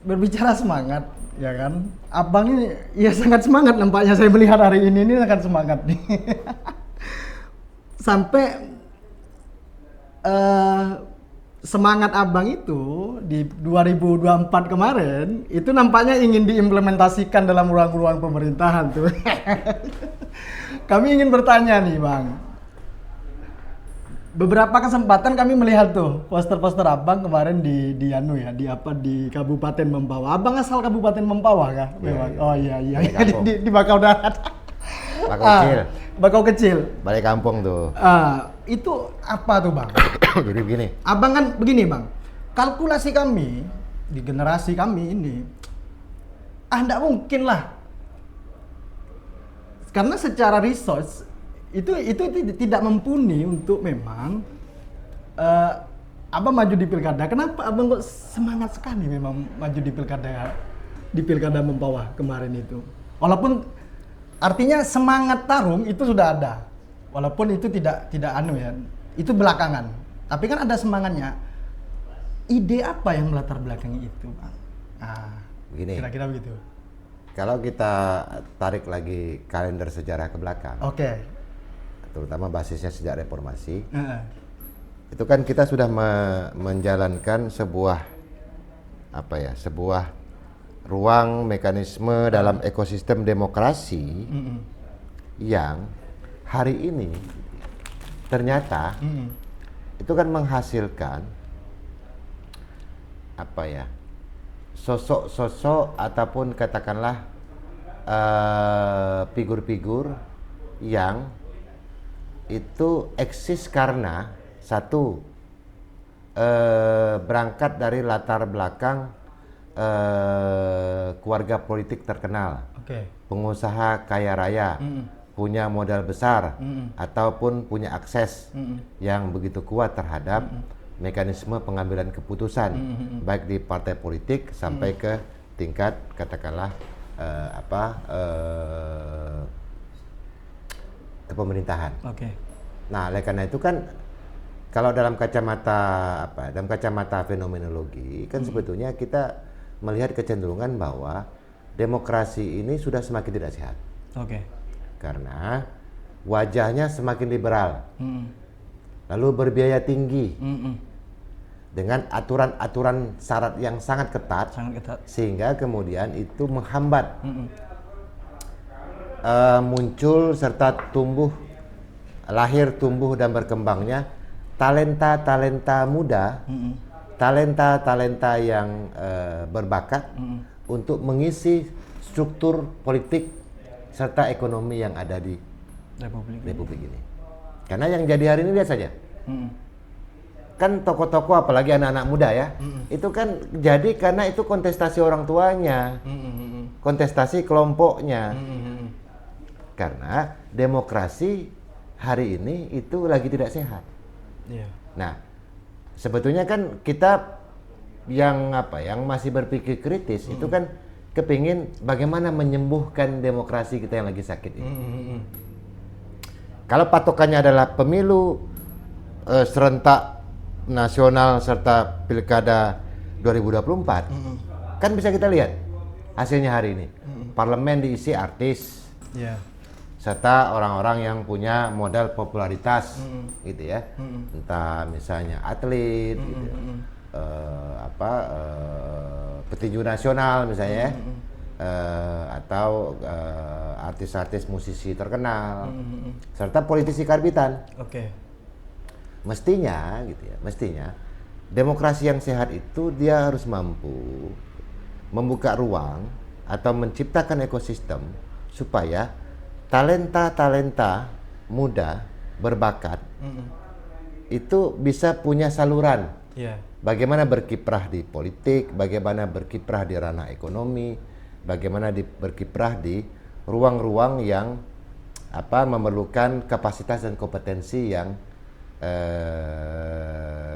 Berbicara semangat, ya kan? Abang ini ya sangat semangat nampaknya, saya melihat hari ini sangat semangat nih. Sampai semangat abang itu di 2024 kemarin itu nampaknya ingin diimplementasikan dalam ruang-ruang pemerintahan tuh. Kami ingin bertanya nih Bang, beberapa kesempatan kami melihat tuh poster-poster abang kemarin di Kabupaten Mempawah. Abang asal Kabupaten Mempawah kah? Oh iya di Bakau Darat. Bakau Kecil. Balik kampung tuh. Itu apa tuh Bang? Jadi begini. Abang kan begini Bang, kalkulasi kami di generasi kami ini, enggak mungkin lah. Karena secara resource itu tidak mumpuni untuk memang abang maju di pilkada. Kenapa abang kok semangat sekali memang maju di pilkada Mempawah kemarin itu? Walaupun artinya semangat tarung itu sudah ada, walaupun itu tidak itu belakangan. Tapi kan ada semangatnya. Ide apa yang melatar belakangi itu, Bang? Begini. Kira-kira begitu. Kalau kita tarik lagi kalender sejarah ke belakang, terutama basisnya sejak reformasi, itu kan kita sudah menjalankan sebuah sebuah ruang mekanisme dalam ekosistem demokrasi yang hari ini ternyata itu kan menghasilkan sosok-sosok ataupun katakanlah figur-figur yang itu eksis karena satu berangkat dari latar belakang keluarga politik terkenal, pengusaha kaya raya, punya modal besar, ataupun punya akses yang begitu kuat terhadap mekanisme pengambilan keputusan, baik di partai politik sampai ke tingkat katakanlah pemerintahan. Nah, oleh karena itu kan kalau dalam kacamata fenomenologi kan sebetulnya kita melihat kecenderungan bahwa demokrasi ini sudah semakin tidak sehat. Karena wajahnya semakin liberal, lalu berbiaya tinggi, dengan aturan-aturan syarat yang sangat ketat, sehingga kemudian itu menghambat muncul serta lahir, tumbuh dan berkembangnya talenta-talenta muda, talenta-talenta yang berbakat untuk mengisi struktur politik serta ekonomi yang ada di Republik ini. Karena yang jadi hari ini lihat saja, kan tokoh-tokoh apalagi anak-anak muda ya, itu kan jadi karena itu kontestasi orang tuanya, kontestasi kelompoknya. Karena demokrasi hari ini itu lagi tidak sehat. Nah, sebetulnya kan kita yang masih berpikir kritis itu kan kepingin bagaimana menyembuhkan demokrasi kita yang lagi sakit ini. Kalau patokannya adalah pemilu serentak nasional serta pilkada 2024, kan bisa kita lihat hasilnya hari ini. Parlemen diisi artis, serta orang-orang yang punya modal popularitas, gitu ya. Entah misalnya atlet, gitu ya. Petinju nasional misalnya, atau artis-artis musisi terkenal, serta politisi karbitan. Mestinya demokrasi yang sehat itu dia harus mampu membuka ruang atau menciptakan ekosistem supaya talenta-talenta muda berbakat itu bisa punya saluran. Bagaimana berkiprah di politik, bagaimana berkiprah di ranah ekonomi, bagaimana berkiprah di ruang-ruang yang memerlukan kapasitas dan kompetensi yang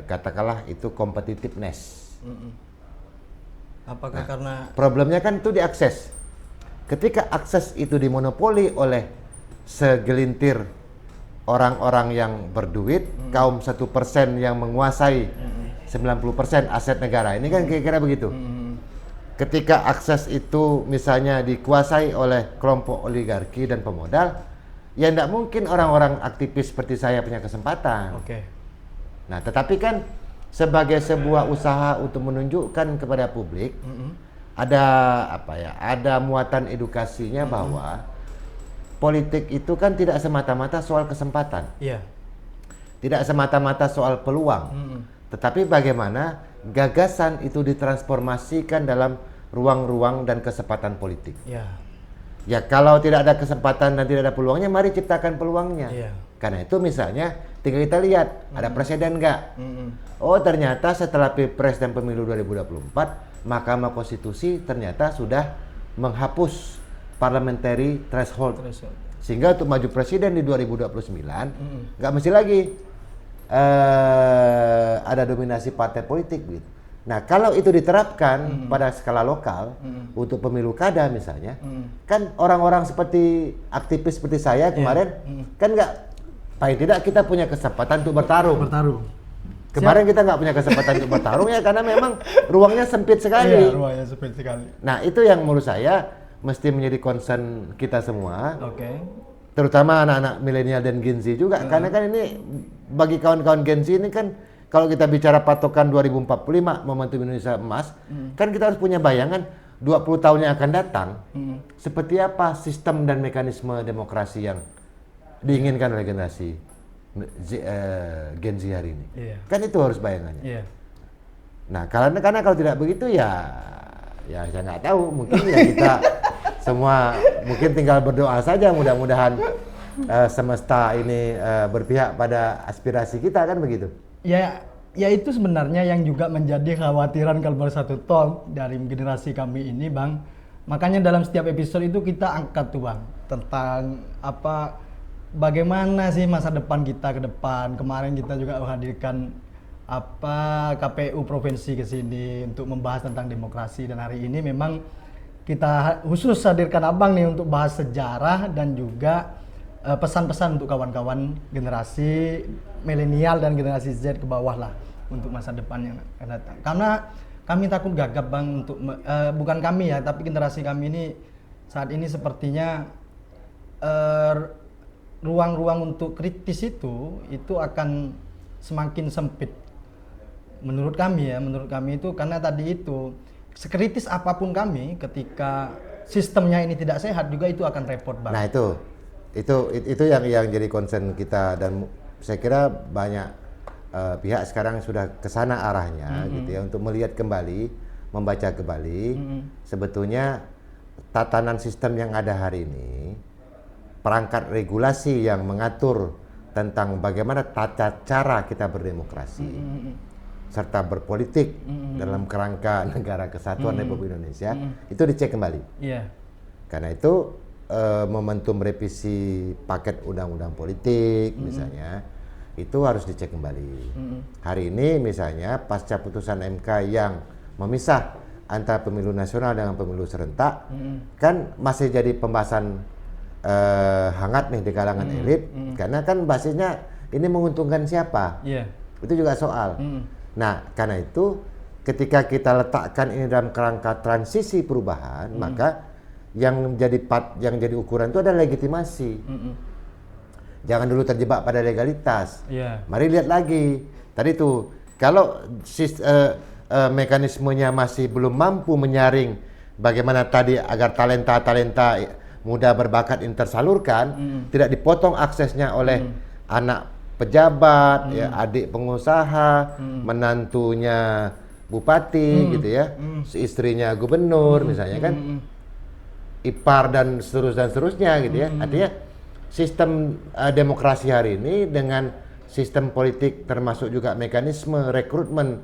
katakanlah itu competitiveness. Apakah karena problemnya kan itu diakses. Ketika akses itu dimonopoli oleh segelintir orang-orang yang berduit, kaum 1% yang menguasai 90% aset negara, ini kan kira-kira begitu. Ketika akses itu misalnya dikuasai oleh kelompok oligarki dan pemodal, ya tidak mungkin orang-orang aktivis seperti saya punya kesempatan. Nah, tetapi kan sebagai sebuah usaha untuk menunjukkan kepada publik, ada muatan edukasinya bahwa politik itu kan tidak semata-mata soal kesempatan, tidak semata-mata soal peluang, tetapi bagaimana gagasan itu ditransformasikan dalam ruang-ruang dan kesempatan politik. Ya kalau tidak ada kesempatan dan tidak ada peluangnya, mari ciptakan peluangnya. Karena itu misalnya tinggal kita lihat ada presiden nggak? Oh ternyata setelah Pilpres dan Pemilu 2024, Mahkamah Konstitusi ternyata sudah menghapus parliamentary threshold. Sehingga untuk maju presiden di 2029 nggak mesti lagi ada dominasi partai politik gitu. Nah, kalau itu diterapkan pada skala lokal untuk pemilu kada misalnya, kan orang-orang seperti aktivis seperti saya kemarin kan nggak, paling tidak kita punya kesempatan untuk bertarung. Kemarin kita nggak punya kesempatan untuk bertarung ya karena memang ruangnya sempit sekali. Ruangnya sempit sekali. Nah, itu yang menurut saya mesti menjadi concern kita semua. terutama anak-anak milenial dan Gen Z juga, karena kan ini bagi kawan-kawan Gen Z ini kan kalau kita bicara patokan 2045 momentum Indonesia emas, kan kita harus punya bayangan 20 tahun yang akan datang seperti apa sistem dan mekanisme demokrasi yang diinginkan oleh generasi Gen Z hari ini. Kan itu harus bayangannya. Nah, karena kalau tidak begitu ya saya nggak tahu, mungkin ya kita semua mungkin tinggal berdoa saja, mudah-mudahan semesta ini berpihak pada aspirasi kita, kan begitu. Ya itu sebenarnya yang juga menjadi khawatiran kalau satu tol dari generasi kami ini, Bang. Makanya dalam setiap episode itu kita angkat tuh, Bang, tentang bagaimana sih masa depan kita ke depan. Kemarin kita juga menghadirkan KPU provinsi ke sini untuk membahas tentang demokrasi, dan hari ini memang kita khusus hadirkan Abang nih untuk bahas sejarah dan juga pesan-pesan untuk kawan-kawan generasi milenial dan generasi Z ke bawah lah untuk masa depan yang akan datang. Karena kami takut gagap, Bang, untuk bukan kami ya, tapi generasi kami ini saat ini sepertinya ruang-ruang untuk kritis itu akan semakin sempit. Menurut kami itu, karena tadi itu sekritis apapun kami, ketika sistemnya ini tidak sehat juga itu akan repot, Bang. Nah itu yang jadi concern kita, dan saya kira banyak pihak sekarang sudah ke sana arahnya gitu ya, untuk melihat kembali, membaca kembali sebetulnya tatanan sistem yang ada hari ini, perangkat regulasi yang mengatur tentang bagaimana tata cara kita berdemokrasi serta berpolitik dalam kerangka negara kesatuan Republik Indonesia itu dicek kembali. Karena itu momentum revisi paket undang-undang politik misalnya itu harus dicek kembali. Hari ini misalnya pasca putusan MK yang memisah antara pemilu nasional dengan pemilu serentak, kan masih jadi pembahasan hangat nih di kalangan elit, karena kan basisnya ini menguntungkan siapa, itu juga soal. Nah, karena itu ketika kita letakkan ini dalam kerangka transisi perubahan, maka yang jadi ukuran itu adalah legitimasi. Jangan dulu terjebak pada legalitas. Mari lihat lagi. Tadi itu kalau mekanismenya masih belum mampu menyaring bagaimana tadi agar talenta muda berbakat ini tersalurkan, tidak dipotong aksesnya oleh anak pejabat, ya, adik pengusaha, menantunya bupati gitu ya, istrinya gubernur misalnya kan, ipar dan seterusnya gitu ya. Artinya sistem demokrasi hari ini dengan sistem politik termasuk juga mekanisme rekrutmen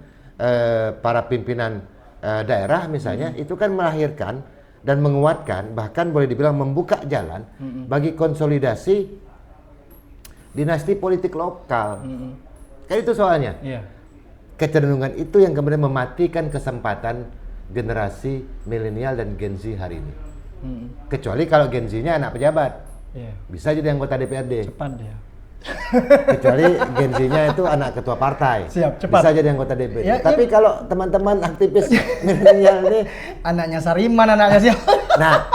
para pimpinan daerah misalnya, itu kan melahirkan dan menguatkan, bahkan boleh dibilang membuka jalan bagi konsolidasi dinasti politik lokal. Kan itu soalnya. Kecenderungan itu yang kemudian mematikan kesempatan generasi milenial dan Gen Z hari ini. Kecuali kalau Gen Z-nya anak pejabat. Bisa jadi anggota DPRD. Cepat dia. Kecuali Gen Z-nya itu anak ketua partai. Cepat. Bisa jadi anggota DPRD. Tapi kalau teman-teman aktivis milenial ini anaknya Sariman, anaknya siapa? Nah,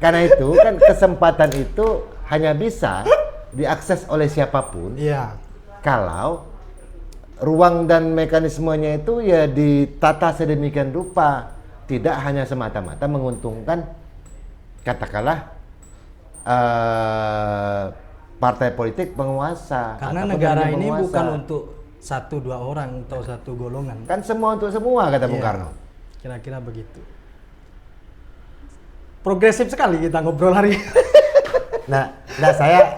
karena itu kan kesempatan itu hanya bisa diakses oleh siapapun. Kalau ruang dan mekanismenya itu ya ditata sedemikian rupa, tidak hanya semata-mata menguntungkan katakanlah partai politik penguasa. Karena negara ini bukan untuk 1-2 orang atau satu golongan. Kan semua untuk semua, kata Bung Karno. Kira-kira begitu. Progresif sekali kita ngobrol hari ini. Nah saya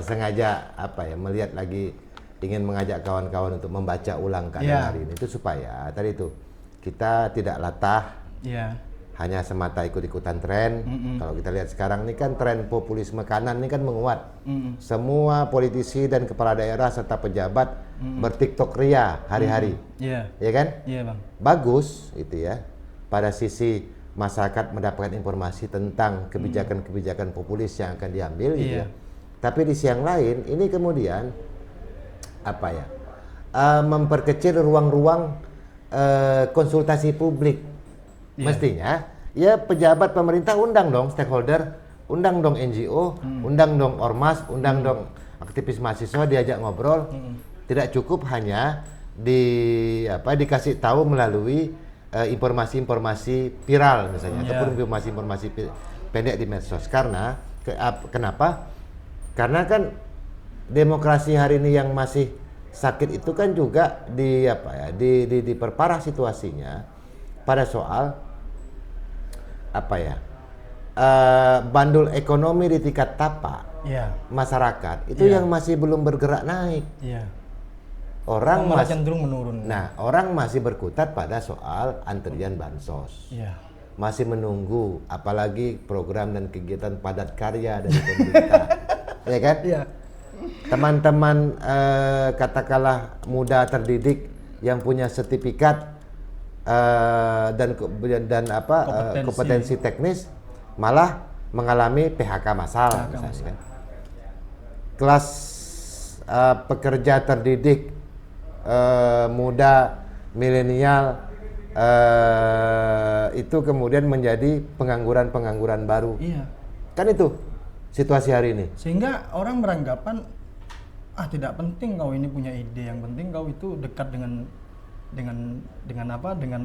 sengaja melihat lagi, ingin mengajak kawan-kawan untuk membaca ulang keadaan hari ini itu supaya tadi itu kita tidak latah hanya semata ikut-ikutan tren. Kalau kita lihat sekarang ini kan tren populisme kanan ini kan menguat. Semua politisi dan kepala daerah serta pejabat bertiktok ria hari-hari. Ya kan? Bang. Bagus itu ya. Pada sisi masyarakat mendapatkan informasi tentang kebijakan-kebijakan populis yang akan diambil gitu ya. Tapi di sisi yang lain ini kemudian memperkecil ruang-ruang konsultasi publik. Mestinya ya pejabat pemerintah undang dong stakeholder, undang dong NGO, undang dong ormas, undang dong aktivis mahasiswa diajak ngobrol. Tidak cukup hanya dikasih tahu melalui informasi-informasi viral misalnya ataupun informasi-informasi pendek di medsos. Karena kenapa? Karena kan demokrasi hari ini yang masih sakit itu kan juga diperparah situasinya pada soal bandul ekonomi di tingkat tapak masyarakat itu yang masih belum bergerak naik. Orang masih cenderung menurun. Nah, orang masih berkutat pada soal antrian bansos. Masih menunggu, apalagi program dan kegiatan padat karya dari pemerintah, ya kan? Teman-teman katakanlah muda terdidik yang punya sertifikat dan kompetensi teknis malah mengalami PHK massal, misalnya. Kelas pekerja terdidik muda milenial itu kemudian menjadi pengangguran baru. Kan itu situasi hari ini. Sehingga orang beranggapan tidak penting kau ini punya ide, yang penting kau itu dekat dengan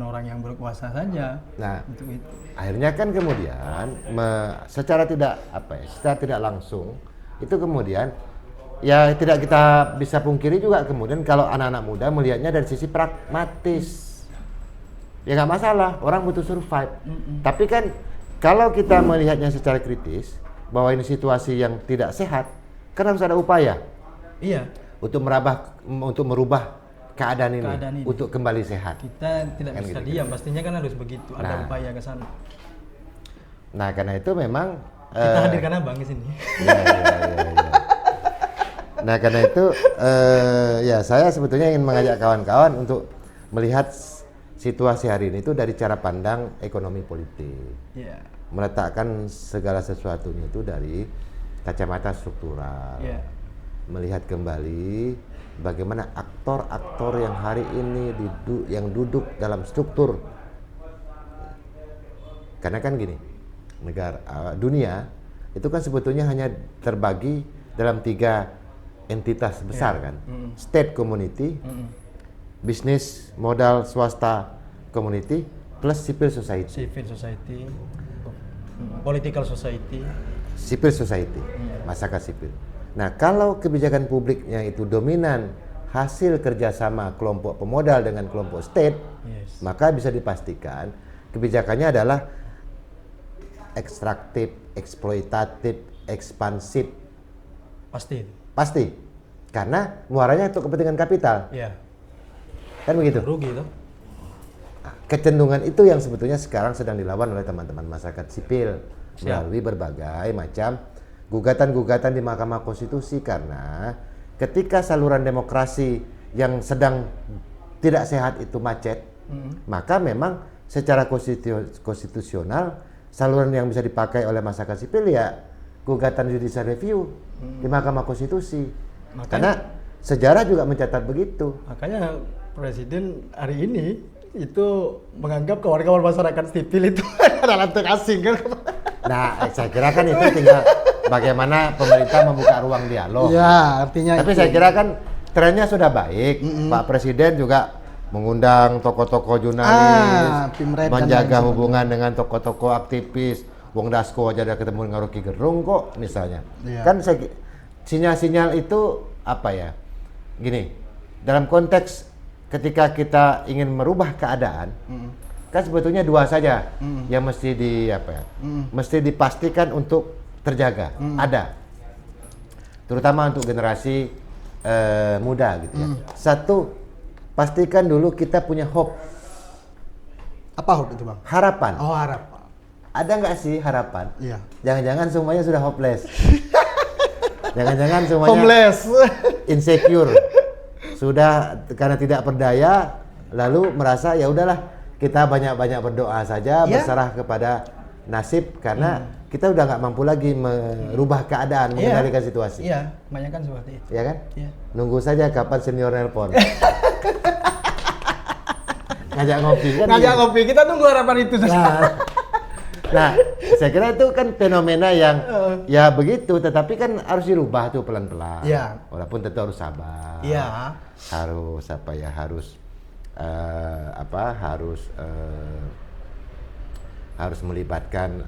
orang yang berkuasa saja. Nah, itu. Akhirnya kan kemudian secara tidak langsung itu kemudian ya tidak kita bisa pungkiri juga kemudian kalau anak-anak muda melihatnya dari sisi pragmatis. Ya nggak masalah, orang butuh survive. Tapi kan kalau kita melihatnya secara kritis bahwa ini situasi yang tidak sehat, kan harus ada upaya. Untuk merubah keadaan ini untuk kembali sehat. Kita tidak bisa diam, pastinya kan harus begitu. Ada upaya ke sana. Nah, karena itu memang kita hadirkan Abang di sini. Nah, karena itu saya sebetulnya ingin mengajak kawan-kawan untuk melihat situasi hari ini itu dari cara pandang ekonomi politik. Meletakkan segala sesuatunya itu dari kacamata struktural. Melihat kembali bagaimana aktor-aktor yang hari ini yang duduk dalam struktur. Karena kan gini, dunia itu kan sebetulnya hanya terbagi dalam 3 entitas besar kan, state community, bisnis modal swasta community, plus civil society, political society, civil society, masyarakat sipil. Nah, kalau kebijakan publiknya itu dominan hasil kerjasama kelompok pemodal dengan kelompok state, maka bisa dipastikan kebijakannya adalah ekstraktif, eksploitatif, ekspansif. Pasti, karena muaranya untuk kepentingan kapital. Kan begitu? Rugi itu. Kecenderungan itu yang sebetulnya sekarang sedang dilawan oleh teman-teman masyarakat sipil melalui berbagai macam gugatan-gugatan di Mahkamah Konstitusi, karena ketika saluran demokrasi yang sedang tidak sehat itu macet, maka memang secara konstitusional saluran yang bisa dipakai oleh masyarakat sipil ya gugatan judicial review di Mahkamah Konstitusi. Karena sejarah juga mencatat begitu. Makanya Presiden hari ini itu menganggap kawan-kawan masyarakat sipil itu adalah asing kan. Nah, saya kira kan itu tinggal bagaimana pemerintah membuka ruang dialog. Artinya. Tapi saya kira kan trennya sudah baik. Pak Presiden juga mengundang tokoh-tokoh jurnalis, menjaga hubungan dengan tokoh-tokoh aktivis. Wong Dasko aja ada ketemu dengan Rocky Gerung kok misalnya. Kan sinyal-sinyal itu gini, dalam konteks ketika kita ingin merubah keadaan, kan sebetulnya 2 saja yang mesti mesti dipastikan untuk terjaga. Ada, terutama untuk generasi muda gitu ya. Satu, pastikan dulu kita punya hope. Apa hope itu, Bang? Harapan. Oh, harapan. Ada nggak sih harapan? Jangan-jangan semuanya sudah hopeless. Jangan-jangan semuanya homeless, insecure. Sudah karena tidak berdaya, lalu merasa ya udahlah kita banyak-banyak berdoa saja, berserah kepada nasib karena kita udah nggak mampu lagi merubah keadaan, mengendalikan situasi. Banyak kan seperti itu. Iya kan? Nunggu saja kapan senior nelpon. Ngajak ngopi kan? Ngajak ngopi, kita tunggu harapan itu saja. Nah, saya kira itu kan fenomena yang ya begitu, tetapi kan harus dirubah tuh pelan-pelan. Iya. Walaupun tentu harus sabar. Iya. Harus harus melibatkan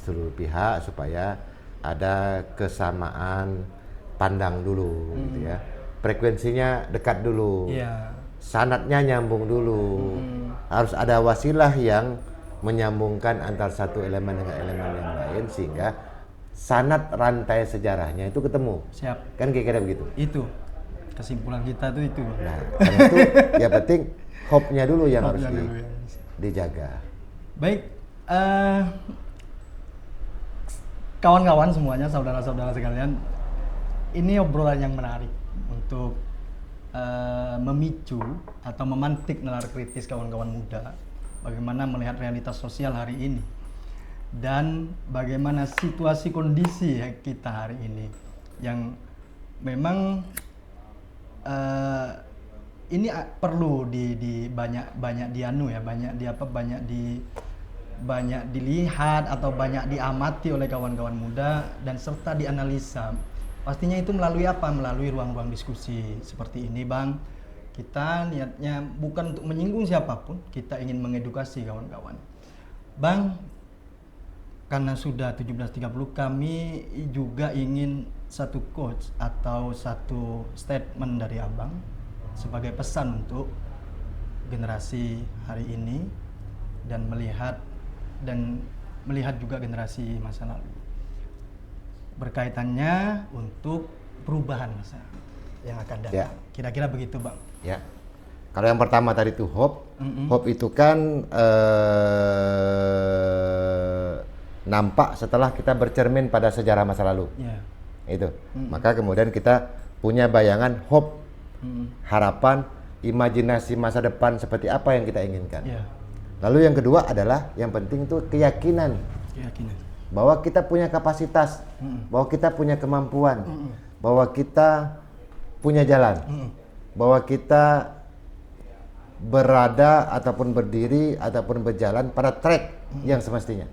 seluruh pihak supaya ada kesamaan pandang dulu, gitu ya. Frekuensinya dekat dulu. Iya. Sanatnya nyambung dulu. Harus ada wasilah yang menyambungkan antar satu elemen dengan elemen yang lain sehingga sanat rantai sejarahnya itu ketemu. Siap. Kan kira-kira begitu. Itu kesimpulan kita tuh itu. Nah, karena itu ya penting hope-nya dulu yang harus dijaga. Baik, kawan-kawan semuanya, saudara-saudara sekalian, ini obrolan yang menarik untuk memicu atau memantik nalar kritis kawan-kawan muda bagaimana melihat realitas sosial hari ini dan bagaimana situasi kondisi kita hari ini yang memang ini perlu di banyak dilihat atau banyak diamati oleh kawan-kawan muda dan serta dianalisa. Pastinya itu melalui apa? Melalui ruang-ruang diskusi seperti ini, Bang. Kita niatnya bukan untuk menyinggung siapapun, kita ingin mengedukasi kawan-kawan. Bang, karena sudah 17.30 kami juga ingin satu quotes atau satu statement dari Abang sebagai pesan untuk generasi hari ini dan melihat juga generasi masa lalu. Berkaitannya untuk perubahan masa yang akan datang. Ya. Kira-kira begitu, Bang. Ya. Kalau yang pertama tadi itu hope. Hope itu kan nampak setelah kita bercermin pada sejarah masa lalu. Ya. Itu. Maka kemudian kita punya bayangan hope, harapan, imajinasi masa depan seperti apa yang kita inginkan. Ya. Lalu yang kedua adalah yang penting itu keyakinan. Bahwa kita punya kapasitas, bahwa kita punya kemampuan, bahwa kita punya jalan, bahwa kita berada ataupun berdiri ataupun berjalan pada track yang semestinya.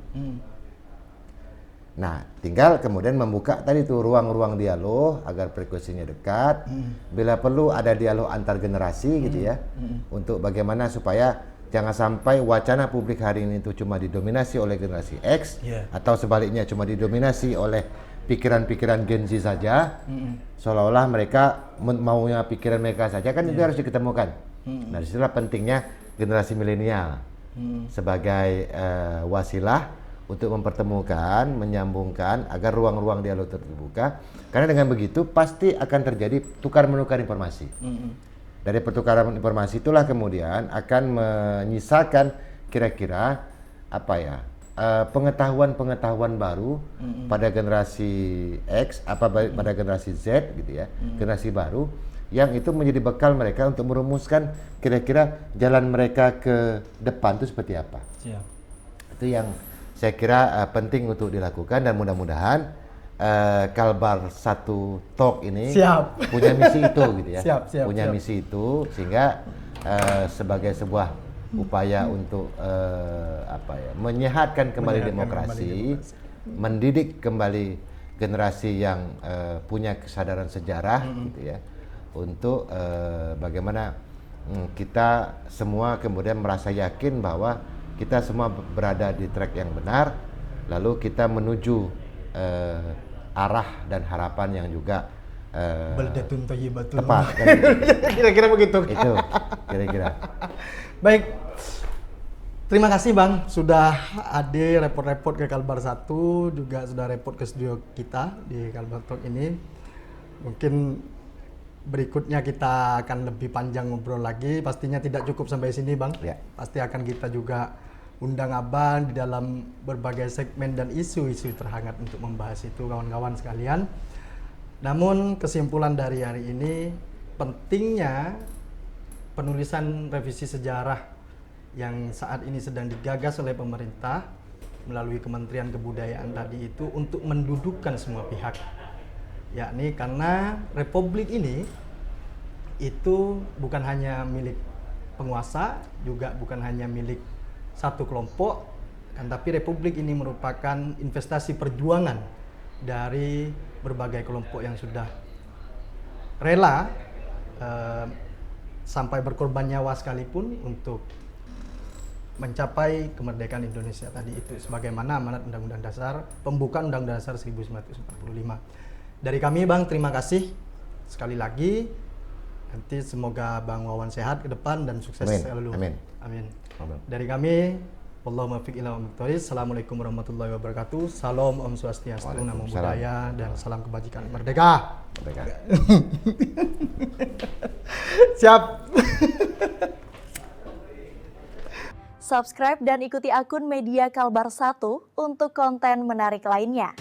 Nah, tinggal kemudian membuka tadi tuh ruang-ruang dialog agar frekuensinya dekat. Bila perlu ada dialog antar generasi gitu ya, untuk bagaimana supaya jangan sampai wacana publik hari ini itu cuma didominasi oleh generasi X, atau sebaliknya cuma didominasi oleh pikiran-pikiran Gen Z saja, seolah-olah mereka maunya pikiran mereka saja, kan itu harus diketemukan. Nah, disitulah pentingnya generasi milenial sebagai wasilah untuk mempertemukan, menyambungkan agar ruang-ruang dialog terbuka. Karena dengan begitu pasti akan terjadi tukar-menukar informasi. Dari pertukaran informasi itulah kemudian akan menyisakan kira-kira apa ya, pengetahuan-pengetahuan baru pada generasi X, pada generasi Z gitu ya, generasi baru yang itu menjadi bekal mereka untuk merumuskan kira-kira jalan mereka ke depan itu seperti apa. Siap. Itu yang saya kira penting untuk dilakukan dan mudah-mudahan Kalbar 1 Talk ini punya misi itu gitu ya. Punya misi itu sehingga sebagai sebuah upaya untuk menyehatkan kembali demokrasi, mendidik kembali generasi yang punya kesadaran sejarah gitu ya. Untuk bagaimana kita semua kemudian merasa yakin bahwa kita semua berada di track yang benar, lalu kita menuju arah dan harapan yang juga baldatun thayyibatun. Tepat. Kan? Kira-kira begitu. Itu kira-kira. Baik. Terima kasih Bang sudah hadir repot-repot ke Kalbar 1, juga sudah repot ke studio kita di Kalbar Talk ini. Mungkin berikutnya kita akan lebih panjang ngobrol lagi. Pastinya tidak cukup sampai sini Bang. Ya. Pasti akan kita juga undang Abang di dalam berbagai segmen dan isu-isu terhangat untuk membahas itu kawan-kawan sekalian. Namun kesimpulan dari hari ini, pentingnya penulisan revisi sejarah yang saat ini sedang digagas oleh pemerintah melalui Kementerian Kebudayaan tadi itu untuk mendudukkan semua pihak. Yakni karena Republik ini itu bukan hanya milik penguasa, juga bukan hanya milik satu kelompok, Kan tapi Republik ini merupakan investasi perjuangan dari berbagai kelompok yang sudah rela sampai berkorban nyawa sekalipun untuk mencapai kemerdekaan Indonesia tadi itu sebagaimana amanat Undang-Undang Dasar, pembukaan Undang-Undang Dasar 1945. Dari kami Bang, terima kasih sekali lagi. Nanti semoga Bang Wawan sehat ke depan dan sukses selalu. Amin. Amin. Amin. Dari kami, Wallahumma fiq ila muqtaris. Assalamualaikum warahmatullahi wabarakatuh. Salam Om Swastiastu, Namo Buddhaya, dan salam kebajikan. Merdeka. Merdeka. Siap. Subscribe dan ikuti akun Media Kalbar 1 untuk konten menarik lainnya.